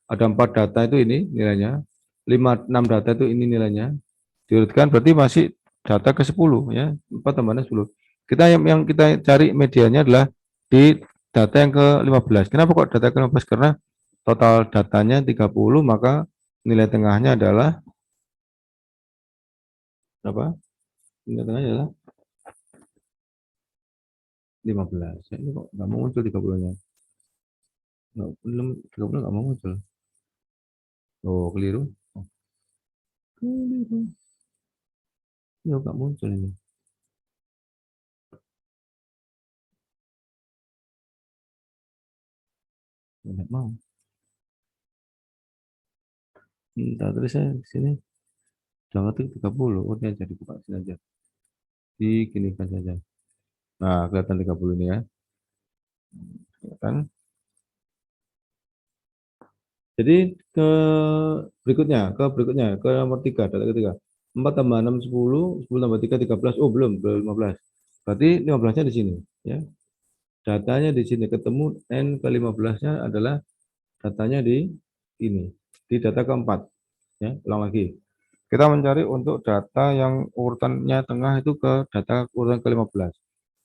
S1: ada 4 data itu ini nilainya. 5, 6 data itu ini nilainya. Diurutkan berarti masih data ke 10 ya. 4 tambah 6, 10. Kita yang kita cari medianya adalah di data yang ke-15. Kenapa kok data ke-15? Karena total datanya 30, maka nilai tengahnya adalah berapa? Nilai tengahnya adalah 15. Ya, ini kok nggak mau muncul 30-nya? Nggak, belum, 30 nggak mau muncul. Oh, keliru. Oh, keliru. Ya, nggak muncul ini. Nggak mau. Entah terus saya di sini. Jangan tuh 30. Oh, ini aja dibuka sini aja. Diginikan saja. Nah, kelihatan 30 ini ya. Kan? Jadi ke berikutnya, ke nomor 3, data ketiga. 4 tambah 6, 10, 10 tambah 3, 13. Oh, belum 15. Berarti 15-nya di sini. Ya. Datanya di sini ketemu N ke-15-nya adalah datanya di ini. Di data keempat. Ya, ulang lagi. Kita mencari untuk data yang urutannya tengah itu ke data urutan ke-15.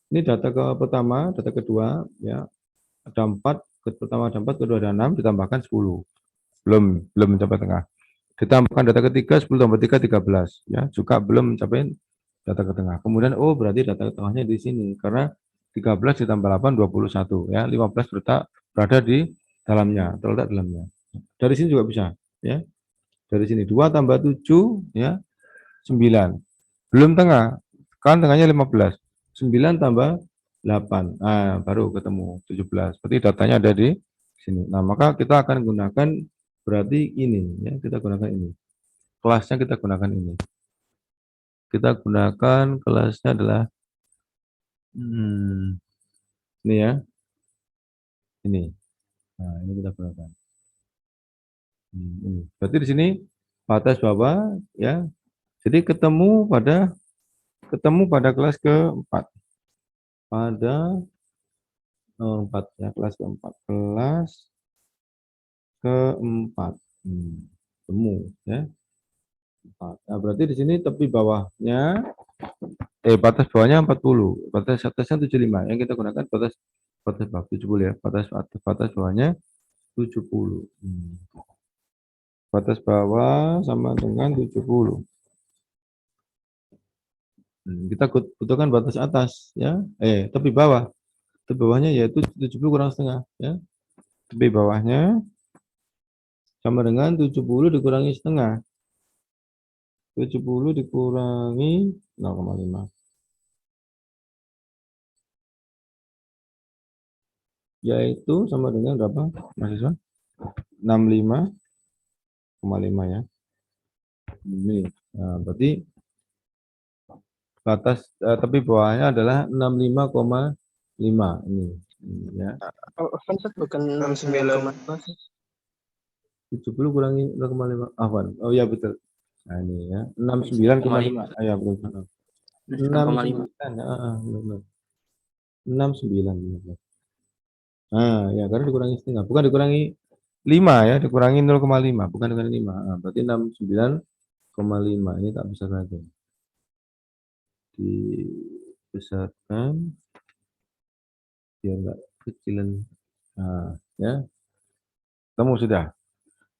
S1: Ini data ke pertama, data kedua, ya. Ada 4, ke pertama ada 4, kedua ada 6, ditambahkan 10. Belum mencapai tengah. Ditambahkan data ketiga 10 tambah 3 13 ya, juga belum mencapai data ke tengah. Kemudian oh berarti data ke tengahnya di sini karena 13 ditambah 8 21 ya, 15 berada di dalamnya, terletak dalamnya. Dari sini juga bisa ya. Dari sini 2 tambah 7 ya 9. Belum tengah. Kan tengahnya 15. 9 tambah 8. Nah, baru ketemu 17. Berarti datanya ada di sini. Nah, maka kita akan gunakan berarti ini ya, kita gunakan ini. Kelasnya kita gunakan ini. Kita gunakan kelasnya adalah ini ya, ini. Nah, ini kita gunakan. Ini. Berarti di sini batas bawah ya. Jadi ketemu pada kelas keempat. Pada 4 ya, kelas keempat. Kelas keempat. Temu ya. 4. Nah, berarti di sini tepi bawahnya batas bawahnya 40, batas atasnya 75. Yang kita gunakan batas batas bawah 70 ya. Batas bawahnya 70. Batas bawah sama dengan 70. Kita butuhkan batas atas ya. Tepi bawah. Tepi bawahnya yaitu 70 kurang setengah ya. Tepi bawahnya sama dengan 70 dikurangi setengah. 70 dikurangi 0,5. Yaitu sama dengan berapa mahasiswa? 65,5 ya. Ini. Nah, berarti batas tepi bawahnya adalah 65,5 ini ya.
S2: Oh, bukan 69,5 sih.
S1: 70 kurangi 0,5 afwan. Oh ya betul. Nah ini ya 69,5. Ya betul. 69 benar. 69. Nah, ya karena dikurangi setengah, bukan dikurangi 5 ya, dikurangi 0,5, bukan dikurangi 5. Nah, berarti 69,5 ini tak bisa lagi. Dibesarkan biar enggak kecilan. Nah, ya. Ketemu sudah.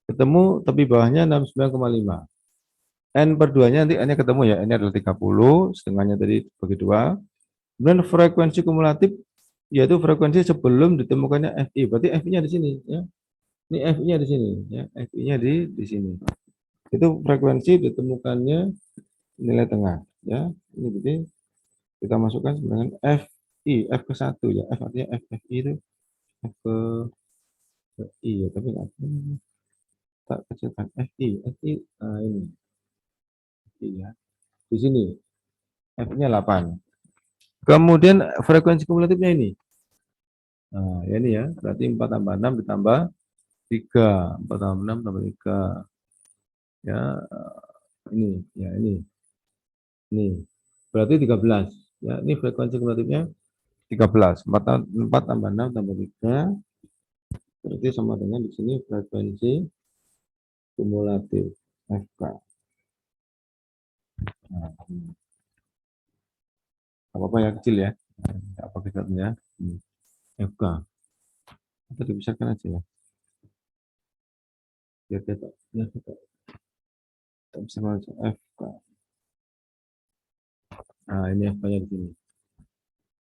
S1: Ketemu tepi bawahnya 69,5. N per 2-nya nanti N-nya ketemu ya. N-nya adalah 30, setengahnya tadi bagi 2. Kemudian frekuensi kumulatif yaitu frekuensi sebelum ditemukannya FI. Berarti FI-nya di sini ya. Ini FI-nya di sini ya. FI-nya di sini. Itu frekuensi ditemukannya nilai tengah ya. Ini berarti kita masukkan dengan FI, F ke 1 ya. F artinya FI itu F ke I ya, tapi enggak tak kecilkan FI. FI ini. FI ya. Di sini F-nya 8. Kemudian frekuensi kumulatifnya ini. Nah, ya ini ya, berarti 4 tambah 6 ditambah 3. 4 tambah 6 tambah 3. Ya, ini, ya ini. Nih, berarti 13. Ya, ini frekuensi kumulatifnya 13. 4 tambah 6 tambah 3. Berarti sama dengan di sini frekuensi kumulatif FK. Nah, apa-apa ya kecil ya. Apa kecilnya? FK. Kita dibesarkan aja ya. Biar kita bisa aja FK. Nah, ini FK-nya di sini.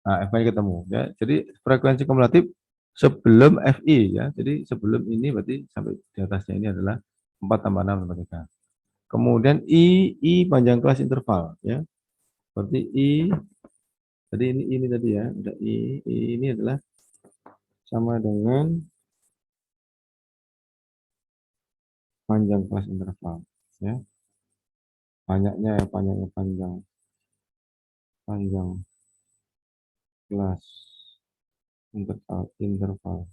S1: Nah, FK-nya ketemu ya. Jadi frekuensi kumulatif sebelum FI ya. Jadi sebelum ini berarti sampai di atasnya ini adalah 4 tambah 6 tambah 3. Kemudian I panjang kelas interval ya. Berarti tadi ini tadi ya, ada I ini adalah sama dengan panjang kelas interval ya. Banyaknya ya, panjang kelas interval.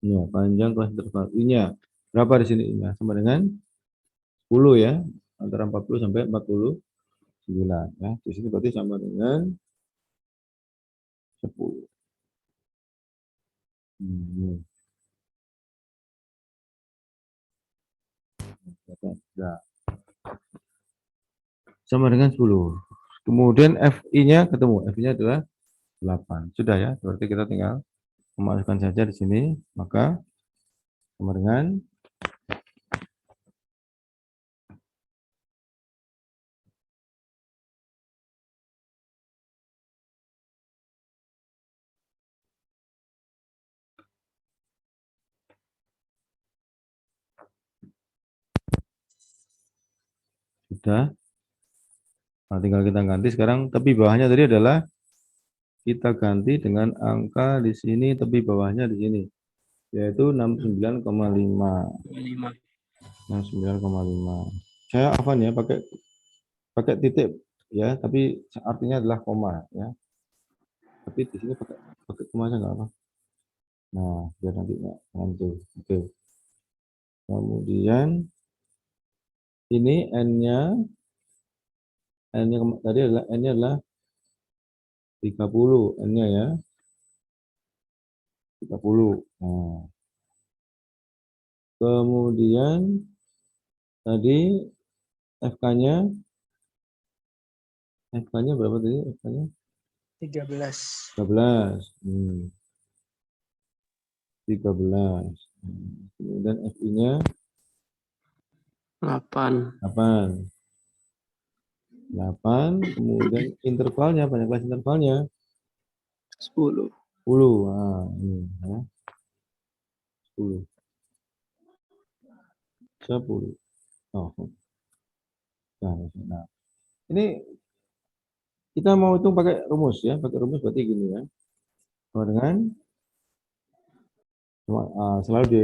S1: Ya, panjang kelas interval. I-nya berapa di sini I-nya? Sama dengan 10 ya, antara 40 sampai 49 ya. Di sini berarti sama dengan 10. Ya. Sama dengan 10. Kemudian FI-nya ketemu. FI-nya adalah 8. Sudah ya, berarti kita tinggal memasukkan saja di sini, maka sama dengan sudah. Nah, tinggal kita ganti sekarang, tapi bawahnya tadi adalah kita ganti dengan angka di sini, tapi bawahnya di sini, yaitu 69,5. 69,5. Saya hafal ya, pakai titik ya, tapi artinya adalah koma ya. Tapi di sini pakai koma aja nggak apa. Nah, biar nanti nggak ngantuk. Oke. Kemudian ini n-nya tadi adalah n-nya adalah 30, n-nya ya 30. Nah, kemudian tadi FK-nya berapa tadi? FK-nya
S2: 13.
S1: 13. 13. Kemudian FI-nya
S2: 8.
S1: 8. Kemudian intervalnya, banyak kelas intervalnya
S2: 10.
S1: 10. Nah, ini ya. 10. 10. Oh. Nah, ini kita mau hitung pakai rumus ya, pakai rumus berarti gini ya. Sama dengan selalu di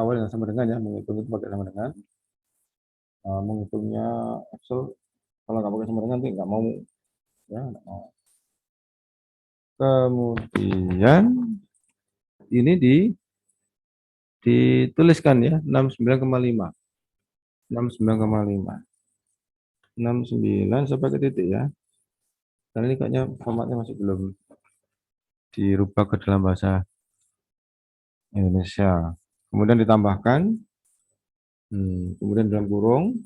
S1: awal dengan sama dengan ya, menghitung itu pakai sama dengan. Menghitungnya Excel kalau nggak pakai sama dengan nanti nggak mau ya. Kemudian ini dituliskan ya 69,5. 69,5. 69 saya pakai titik ya. Karena ini kayaknya formatnya masih belum dirubah ke dalam bahasa Indonesia. Kemudian ditambahkan, kemudian dalam kurung,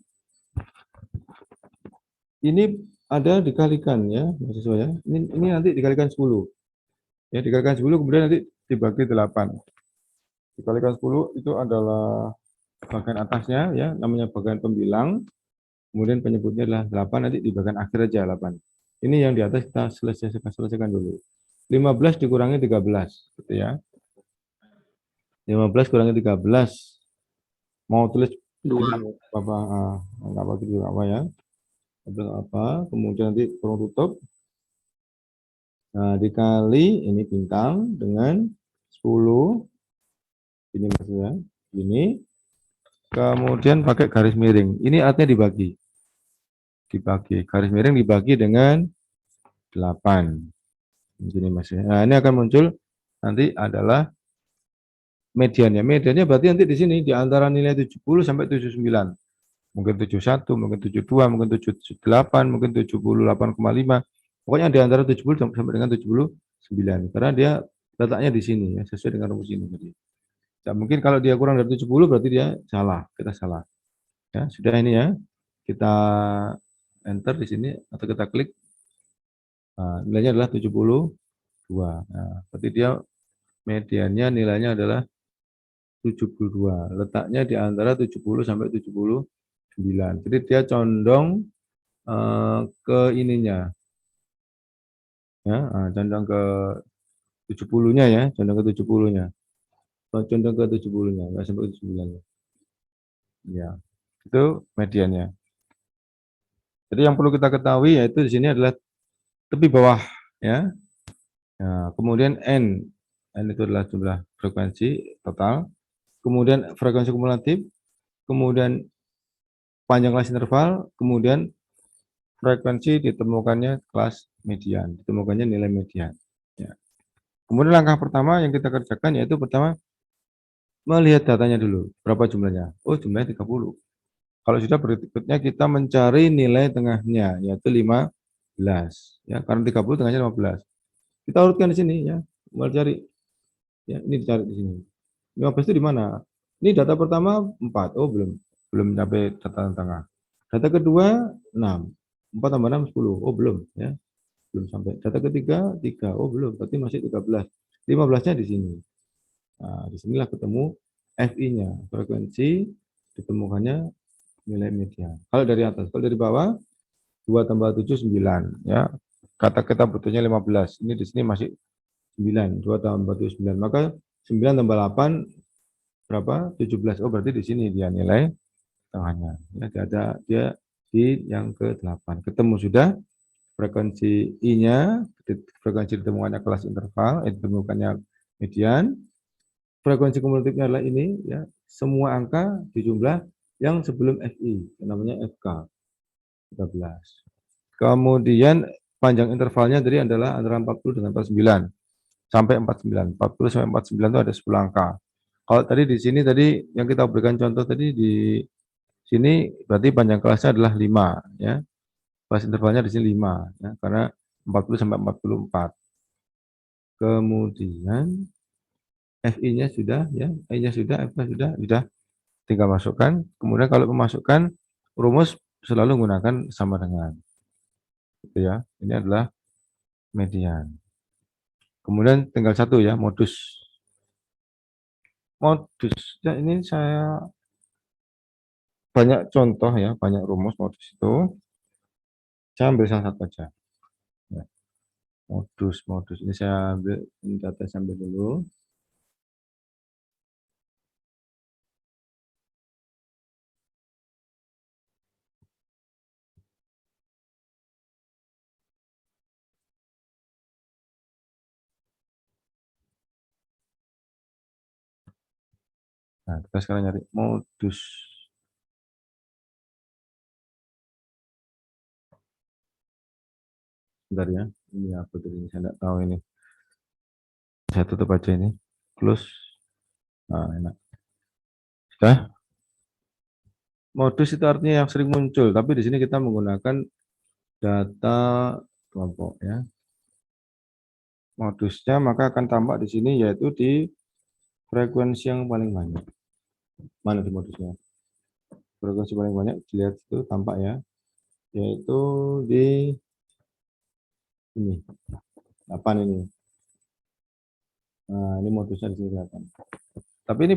S1: ini ada dikalikan ya, mahasiswa ya. Ini nanti dikalikan 10. Ya, dikalikan 10 kemudian nanti dibagi 8. Dikalikan 10 itu adalah bagian atasnya ya, namanya bagian pembilang. Kemudian penyebutnya adalah 8, nanti di bagian akhir aja 8. Ini yang di atas kita selesaikan dulu. 15 dikurangi 13 gitu ya. 15 kurangi 13. Mau tulis
S2: 2.
S1: apa enggak apa gitu apa ya. Apa, kemudian nanti kurung tutup. Nah, dikali ini bintang dengan 10. Ini maksudnya. Ini. Kemudian pakai garis miring. Ini artinya dibagi. Garis miring dibagi dengan 8. Di sini Mas ya. Nah, ini akan muncul nanti adalah mediannya. Mediannya berarti nanti di sini di antara nilai 70 sampai 79. Mungkin 71, mungkin 72, mungkin 78, mungkin 78,5. Pokoknya di antara 70 sampai dengan 79. Karena dia letaknya di sini ya, sesuai dengan rumus ini tadi. Nah, mungkin kalau dia kurang dari 70 berarti dia salah, kita salah. Ya, sudah ini ya. Kita enter di sini atau kita klik. Nah, nilainya adalah 72. Nah, berarti dia mediannya nilainya adalah 72. Letaknya di antara 70 sampai 79. Jadi dia condong ke ininya ya, condong ke 70-nya ya, condong ke 70-nya. Condong ke 70-nya, enggak sampai 79-nya. Ya, itu mediannya. Jadi yang perlu kita ketahui yaitu di sini adalah tepi bawah ya. Nah, kemudian N itu adalah jumlah frekuensi total, kemudian frekuensi kumulatif, kemudian panjang kelas interval, kemudian frekuensi ditemukannya kelas median, ditemukannya nilai median. Ya. Kemudian langkah pertama yang kita kerjakan yaitu pertama melihat datanya dulu, berapa jumlahnya? Oh, jumlahnya 30. Kalau sudah berikutnya kita mencari nilai tengahnya yaitu 15 ya, karena 30 tengahnya 15. Kita urutkan di sini ya, mulai cari. Ya, ini dicari di sini. 15 itu di mana? Ini data pertama 4. Oh, belum sampai data tengah. Data kedua 6. 4 tambah 6 10. Oh, belum ya. Belum sampai. Data ketiga 3. Oh, belum. Berarti masih 13. 15-nya di sini. Nah, disinilah ketemu FI-nya, frekuensi ditemukannya nilai median. Kalau dari atas, kalau dari bawah 2 tambah 7 9 ya. Kata kita butuhnya 15. Ini di sini masih 9. 2 tambah 7 9. Maka 9 tambah 8 berapa? 17. Oh, berarti di sini dia nilai tengahnya. Ya, dia di yang ke-8. Ketemu sudah frekuensi I-nya, frekuensi ditemukannya kelas interval, ditemukannya median. Frekuensi kumulatifnya adalah ini ya, semua angka dijumlah yang sebelum FI, yang namanya FK 13. Kemudian panjang intervalnya tadi adalah antara 40 dengan 49 sampai 49. 40 sampai 49 itu ada 10 angka. Kalau tadi di sini tadi yang kita berikan contoh tadi di sini berarti panjang kelasnya adalah 5 ya. Kelas intervalnya di sini 5 ya, karena 40 sampai 44. Kemudian FI-nya sudah ya, I-nya sudah, F-nya sudah tinggal masukkan. Kemudian kalau memasukkan rumus selalu menggunakan sama dengan gitu ya. Ini adalah median. Kemudian tinggal satu ya, modus. Modusnya ini saya banyak contoh ya, banyak rumus modus itu. Saya ambil salah satu aja. Ya, modus ini saya ambil ini data saya ambil dulu. Nah, kita sekarang nyari modus. Bentar ya, ini apa tadi? Saya tidak tahu ini. Saya tutup aja ini. Close. Nah, enak. Sudah. Modus itu artinya yang sering muncul, tapi di sini kita menggunakan data kelompok ya. Modusnya maka akan tampak di sini yaitu di frekuensi yang paling banyak. Mana di modusnya? Frekuensi paling banyak dilihat itu tampak ya, yaitu di ini 8 ini. Nah, ini modusnya di sini kelihatan. Tapi ini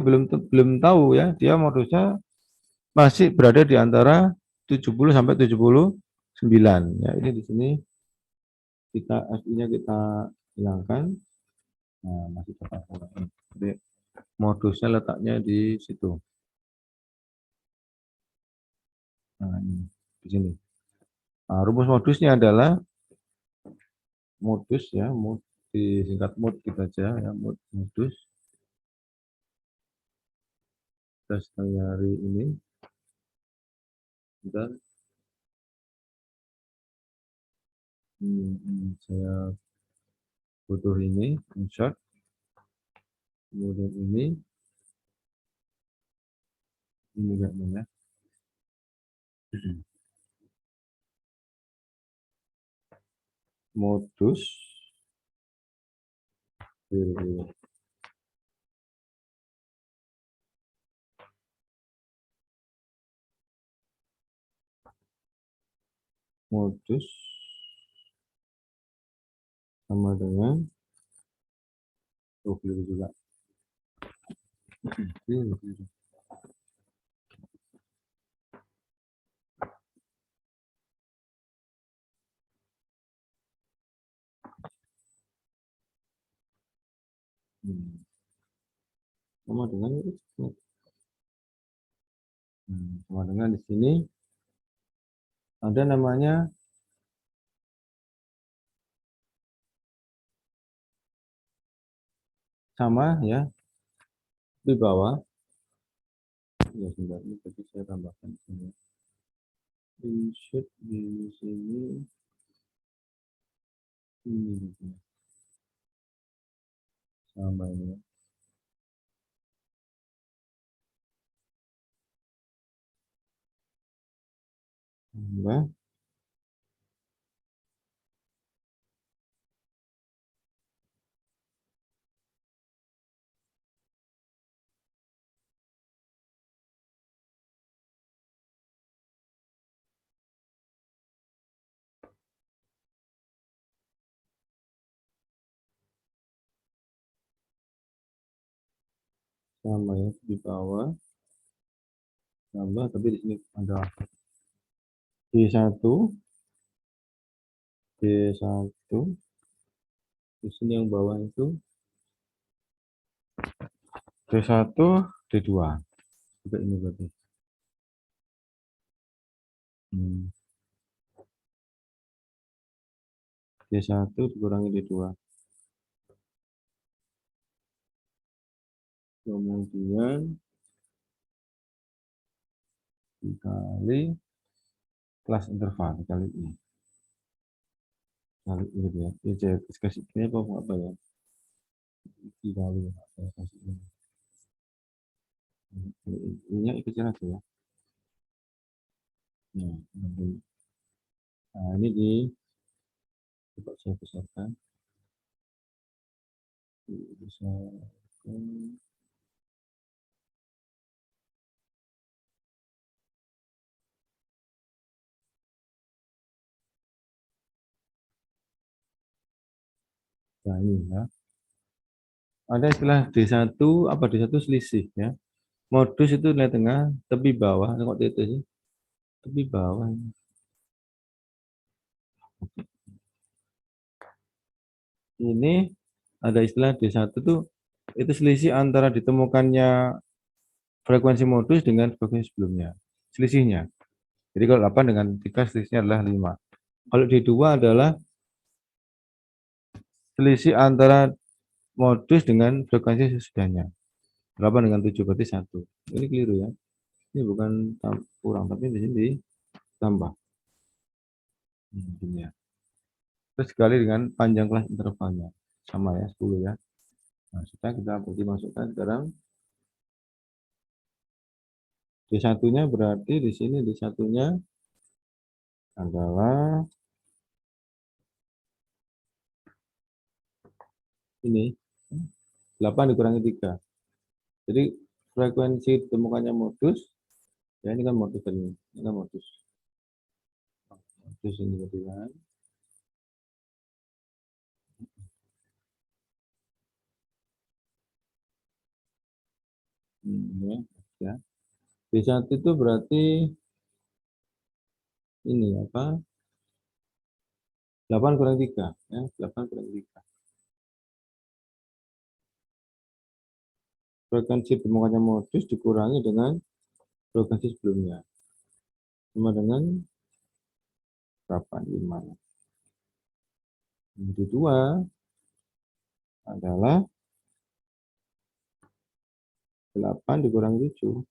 S1: belum tahu ya, dia modusnya masih berada di antara 70 sampai 79. Ya, ini di sini kita FI-nya kita hilangkan. Nah, masih tetap ini. Jadi modusnya letaknya di situ. Nah, ini di sini. Nah, rumus modusnya adalah modus ya, disingkat mod kita aja ya, modus. Kita cari ini dan saya butuh ini, insert, kemudian ini enggak ya. Modus, modus sama dengan keliru juga. Keliru. Sama dengan sama dengan di sini ada namanya sama ya di bawah ya sebentar ini tadi saya tambahkan di sini insert di sini ini sama ini ya. Tambah sama ya di bawah tambah tapi di sini ada D1 D1 di sini yang bawah itu D1 D2 juga ini berarti D1 dikurangi D2 kemudian dikali kelas interval dikali ini kali ini ya ini saya kasih ini apa ya dikali saya kasih ini kecil aja ya nah ini di coba saya besarkan besarkan nah ini ya ada istilah D1 apa D1 selisih ya modus itu nilai tengah tepi bawah kok itu sih tepi bawah ini ada istilah D1 tuh itu selisih antara ditemukannya frekuensi modus dengan frekuensi sebelumnya selisihnya jadi kalau 8 dengan 3 selisihnya adalah 5 kalau D2 adalah selisih antara modus dengan frekuensi sesudahnya 8 dengan 7 berarti 1 ini keliru ya ini bukan kurang tapi di sini ditambah ya. Terus sekali dengan panjang kelas intervalnya sama ya 10 ya nah sudah kita berarti masukkan sekarang D1 nya berarti di sini D1 nya adalah ini 8 dikurangi 3 jadi frekuensi ditemukannya modus ya ini kan modus ini kan modus ini berarti kan ya D1 itu berarti ini apa 8 kurang 3 ya 8 kurang 3 frekuensi ditemukannya modus dikurangi dengan frekuensi sebelumnya sama dengan berapa 5 yang kedua adalah 8 dikurangi 7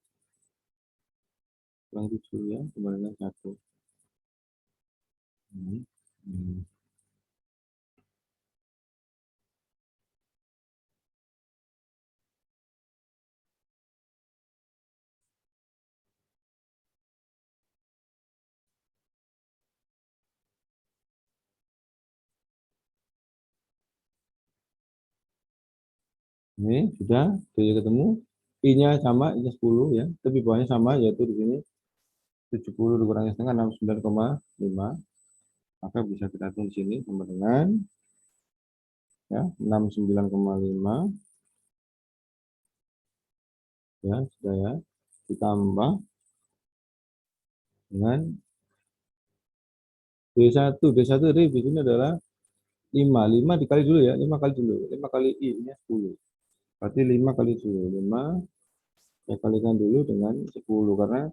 S1: kurang 7 ya sama dengan 1 ini Ini sudah D ketemu. I-nya sama, I-nya 10 ya. Tapi bawahnya sama, yaitu di sini 70 dikurangi setengah 69,5. Maka bisa kita hitung di sini sama dengan ya 69,5 ya sudah ya, ditambah dengan D1. D1 dari di sini adalah 5 dikali dulu ya, 5 kali dulu, 5 kali I nya 10, berarti 5 kali 10, 5 saya kalikan dulu dengan 10 karena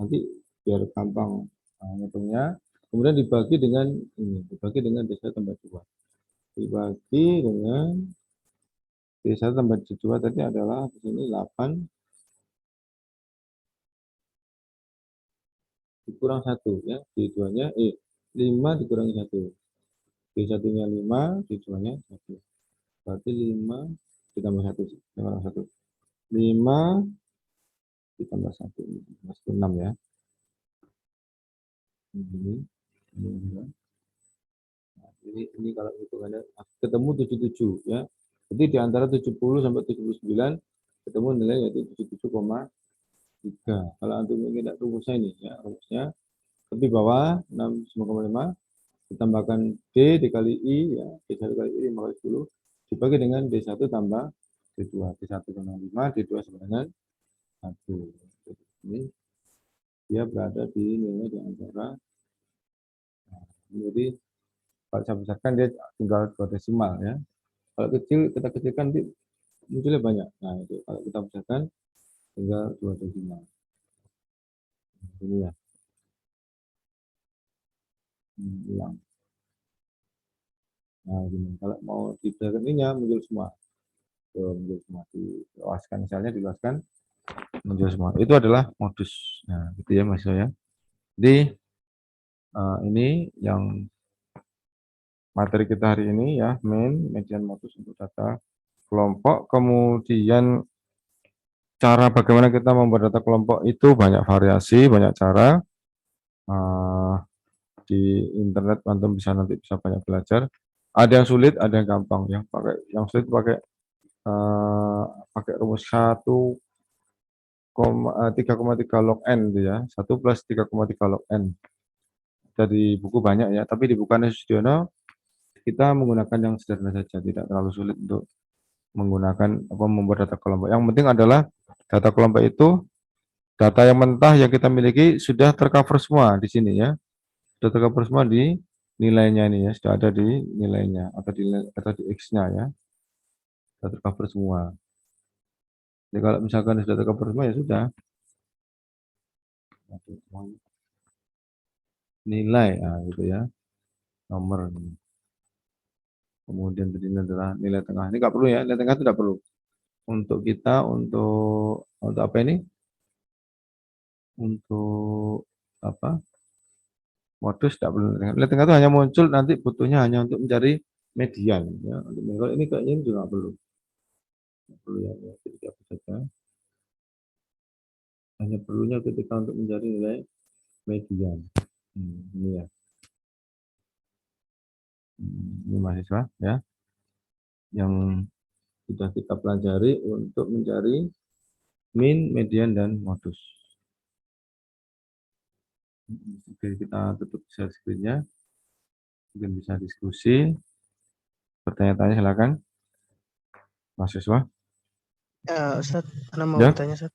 S1: nanti biar gampang ngitungnya. Kemudian dibagi dengan ini, dibagi dengan D1 tambah 2, dibagi dengan D1 tambah D2 tadi adalah di sini 8 dikurang 1 ya, D2-nya 5 dikurangi 1. D1-nya 5, D2-nya 1. Berarti 5 ditambah 1, ditambah 1. 5 ditambah 1, masuk 6 ya. Ini kalau hitungannya ketemu 77 ya. Jadi di antara 70 sampai 79 ketemu nilai yaitu 77,3. Kalau antum ingin lihat rumusnya ini ya, rumusnya lebih bawah 69,5 ditambahkan D dikali I ya, D1 kali I 5 kali 10 dibagi dengan D1 tambah D2. D1 sama 5, D2 sama dengan 1. Ini dia berada di nilai di antara, jadi kalau saya besarkan dia tinggal 2 desimal ya. Kalau kecil kita kecilkan munculnya banyak. Nah itu kalau kita besarkan tinggal 2 desimal. Ini ya. Ulang. Nah gini, kalau mau dibesarkan ini ya muncul semua. Muncul semua, diluaskan misalnya, diluaskan muncul semua. Itu adalah modus. Nah gitu ya Mas ya. Jadi ini yang materi kita hari ini ya, median modus untuk data kelompok. Kemudian cara bagaimana kita membuat data kelompok itu banyak variasi, banyak cara. Di internet antum bisa nanti bisa banyak belajar. Ada yang sulit, ada yang gampang ya. Pakai yang sulit pakai rumus 3,3 log n gitu ya. 1 plus 3,3 log n. Dari buku banyak ya, tapi di buku Anies Sudiono kita menggunakan yang sederhana saja, tidak terlalu sulit untuk menggunakan membuat data kelompok. Yang penting adalah data kelompok itu data yang mentah yang kita miliki sudah tercover semua di sini ya. Sudah tercover semua di nilainya ini ya, sudah ada di nilainya atau di X-nya ya. Sudah tercover semua. Jadi kalau misalkan sudah tercover semua ya sudah. Nilai gitu ya. Nomor. Kemudian tadi ini adalah nilai tengah. Ini nggak perlu ya, nilai tengah itu tidak perlu. Untuk kita, untuk apa ini? Untuk apa? Modus tidak perlu. Nilai tengah itu hanya muncul nanti butuhnya hanya untuk mencari median. Ya. Kalau ini kayaknya juga nggak perlu. Nggak perlu ya, jadi apa saja. Hanya perlunya ketika untuk mencari nilai median. Ini ya. Ini mahasiswa ya, yang sudah kita pelajari untuk mencari min, median, dan modus. Oke, kita tutup share screen-nya. Mungkin bisa diskusi. Bertanya-tanya silakan, mahasiswa.
S2: Ustaz, Ana mau
S1: Ya.
S2: bertanya, Ustaz.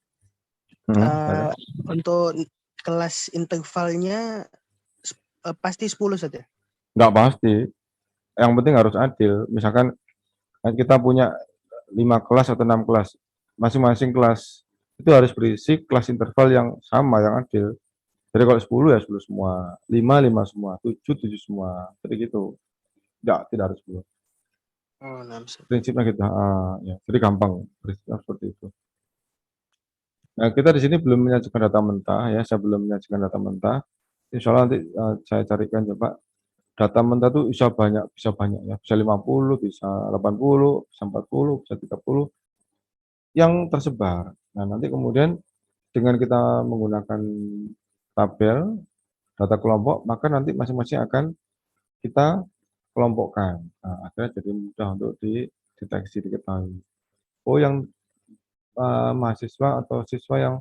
S1: Silakan.
S2: Untuk kelas intervalnya pasti 10, Ustaz ya?
S1: Nggak pasti. Yang penting harus adil. Misalkan kita punya 5 kelas atau 6 kelas. Masing-masing kelas itu harus berisi kelas interval yang sama, yang adil. Jadi kalau 10 ya 10 semua, 5 semua, 7 semua. Jadi gitu. Tidak harus 10.
S2: Oh, nah, Ustaz.
S1: Prinsipnya gitu. Ya. Jadi gampang prinsipnya seperti itu. Nah, kita di sini belum menyajikan data mentah ya. Saya belum menyajikan data mentah. Insya Allah nanti saya carikan coba. Data mentah itu bisa banyak ya. Bisa 50, bisa 80, bisa 40, bisa 30 yang tersebar. Nah, nanti kemudian dengan kita menggunakan tabel data kelompok, maka nanti masing-masing akan kita kelompokkan. Nah, akhirnya jadi mudah untuk dideteksi, diketahui. oh yang mahasiswa atau siswa yang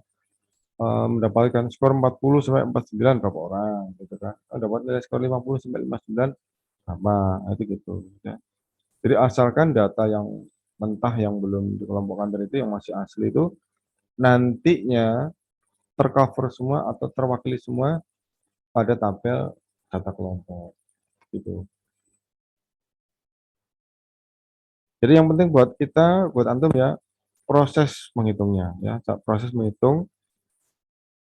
S1: mendapatkan skor 40 sampai 49 berapa orang gitu kan. Dapat nilai skor 50 sampai 59 sama, itu gitu ya. Jadi asalkan data yang mentah yang belum dikelompokkan tadi itu yang masih asli itu nantinya tercover semua atau terwakili semua pada tabel data kelompok gitu. Jadi yang penting buat kita, buat antum ya, proses menghitungnya ya, proses menghitung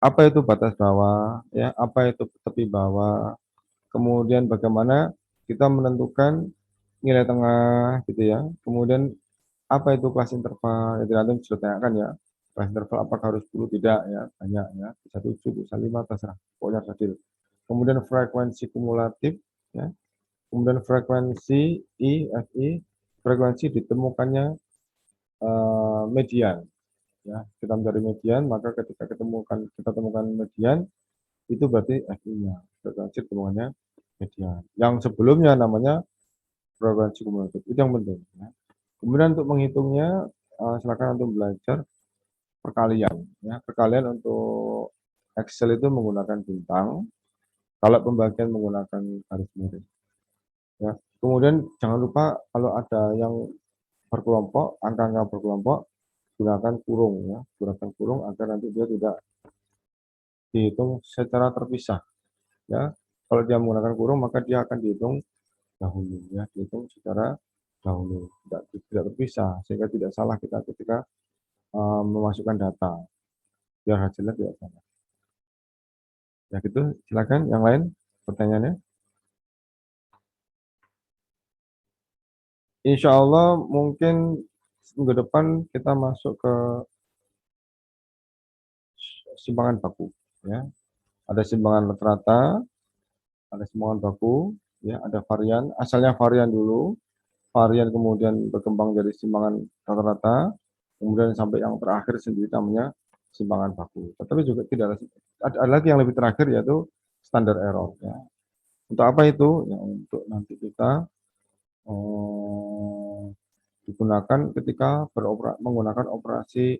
S1: apa itu batas bawah ya, apa itu tepi bawah, kemudian bagaimana kita menentukan nilai tengah gitu ya. Kemudian apa itu kelas interval? Itu nanti sudah tanyakan ya. Kelas interval apakah harus 10 tidak ya? Banyak ya. Bisa 7, bisa 5, terserah. Pokoknya adil. Kemudian frekuensi kumulatif ya. Kemudian frekuensi I, frekuensi ditemukannya median ya. Kita mencari median, maka ketika kita temukan median itu berarti FI-nya. Frekuensi ditemukannya median. Yang sebelumnya namanya frekuensi kumulatif. Itu yang penting ya. Kemudian untuk menghitungnya, silakan untuk belajar perkalian. Ya. Perkalian untuk Excel itu menggunakan bintang, kalau pembagian menggunakan garis miring. Ya. Kemudian jangan lupa kalau ada yang berkelompok, angka-angka berkelompok, gunakan kurung. Ya. Gunakan kurung agar nanti dia tidak dihitung secara terpisah. Ya. Kalau dia menggunakan kurung, maka dia akan dihitung dahulu. Ya. Dihitung secara dahulu, tidak terpisah, sehingga tidak salah kita ketika memasukkan data biar hasilnya tidak sama. Ya gitu, silakan yang lain pertanyaannya. Insya Allah mungkin minggu depan kita masuk ke simpangan baku. Ya, ada simpangan rata-rata, ada simpangan baku, ya ada varian. Asalnya varian dulu, varian kemudian berkembang dari simpangan rata-rata, kemudian sampai yang terakhir sendiri namanya simpangan baku. Tetapi juga tidak ada lagi yang lebih terakhir yaitu standar error. Ya. Untuk apa itu? Ya, untuk nanti kita digunakan ketika menggunakan operasi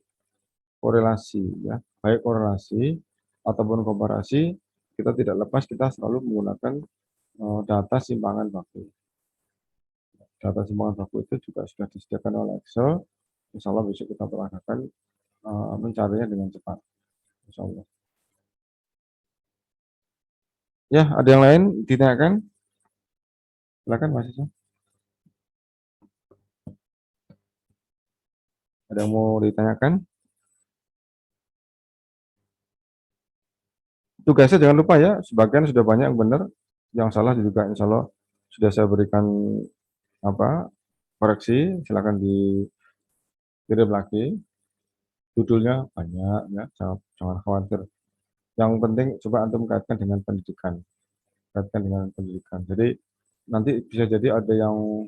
S1: korelasi ya, baik korelasi ataupun komparasi, kita tidak lepas kita selalu menggunakan data simpangan baku. Data simpangan baku itu juga sudah disediakan oleh Excel. Insya Allah besok kita peragakan mencarinya dengan cepat. Insya Allah. Ya, ada yang lain ditanyakan? Silakan Mas Isa. Ada yang mau ditanyakan? Tugasnya jangan lupa ya, sebagian sudah banyak yang benar, yang salah juga insya Allah sudah saya berikan koreksi, silakan dikirim lagi. Judulnya banyak ya, jangan khawatir. Yang penting coba antum kaitkan dengan pendidikan, Jadi nanti bisa jadi ada yang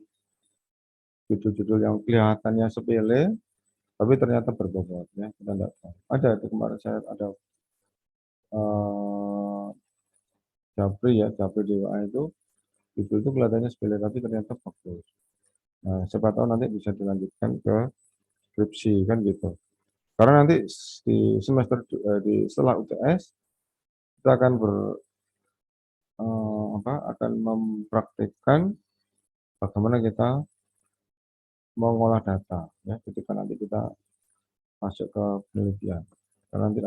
S1: judul-judul yang kelihatannya sepele, tapi ternyata berbobot ya. Kita enggak tahu. Ada itu kemarin saya ada Japri di WA itu judul itu kelihatannya sepele tapi ternyata bagus. Nah, siapa tahu nanti bisa dilanjutkan ke skripsi kan gitu. Karena nanti di semester setelah UTS kita akan akan mempraktikkan bagaimana kita mengolah data ya ketika nanti kita masuk ke penelitian. Karena nanti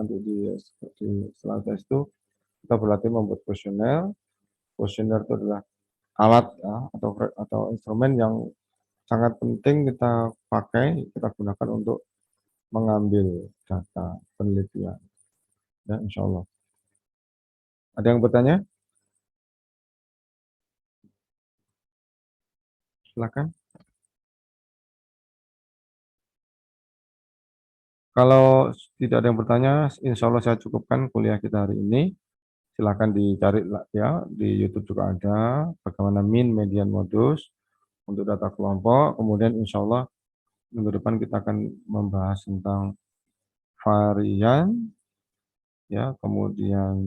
S1: setelah UTS itu kita berlatih membuat kuesioner. Kuesioner itu adalah alat ya, atau instrumen yang sangat penting kita pakai, kita gunakan untuk mengambil data penelitian. Ya, insya Allah. Ada yang bertanya? Silakan. Kalau tidak ada yang bertanya, insya Allah saya cukupkan kuliah kita hari ini. Silakan dicari ya, di YouTube juga ada bagaimana min, median, modus untuk data kelompok. Kemudian insya Allah minggu depan kita akan membahas tentang varian, ya, kemudian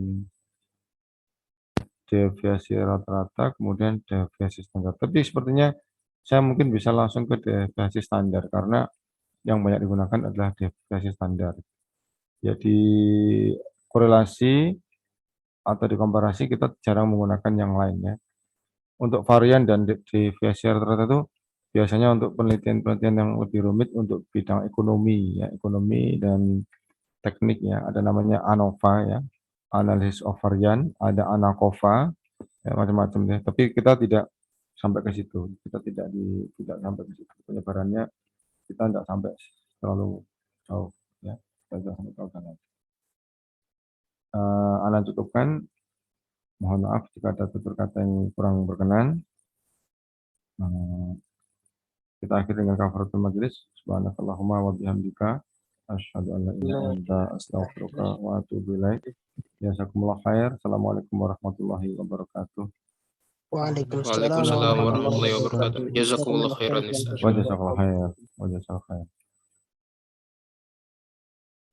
S1: deviasi rata-rata, kemudian deviasi standar. Tapi sepertinya saya mungkin bisa langsung ke deviasi standar karena yang banyak digunakan adalah deviasi standar. Jadi korelasi atau dikomparasi kita jarang menggunakan yang lain ya. Untuk varian dan deviasi rata-rata itu biasanya untuk penelitian-penelitian yang lebih rumit untuk bidang ekonomi ya, ekonomi dan teknik ya. Ada namanya ANOVA ya, analisis of varian, ada ANACOVA, ya, macam-macam ya. Tapi kita tidak sampai ke situ. Kita tidak sampai ke situ. Penyebarannya kita tidak sampai terlalu jauh ya. Kita tidak sampai terlalu jauh. Ana cukupkan. Mohon maaf jika ada tutur kata yang kurang berkenan. Kita akhiri dengan kafaratul majelis. Subhanakallahumma wa bihamdika asyhadu an la ilaha illa anta astaghfiruka wa atubu ilaik. Jazakumullah khair. Assalamualaikum warahmatullahi wabarakatuh.
S2: Waalaikumsalam
S3: Waalaikumsalam warahmatullahi
S2: warahmatullahi
S3: wabarakatuh.
S2: wabarakatuh.
S3: Jazakumullah khairan Ustaz.
S1: Wa jazakallahu khair. Wa jazakallahu khair.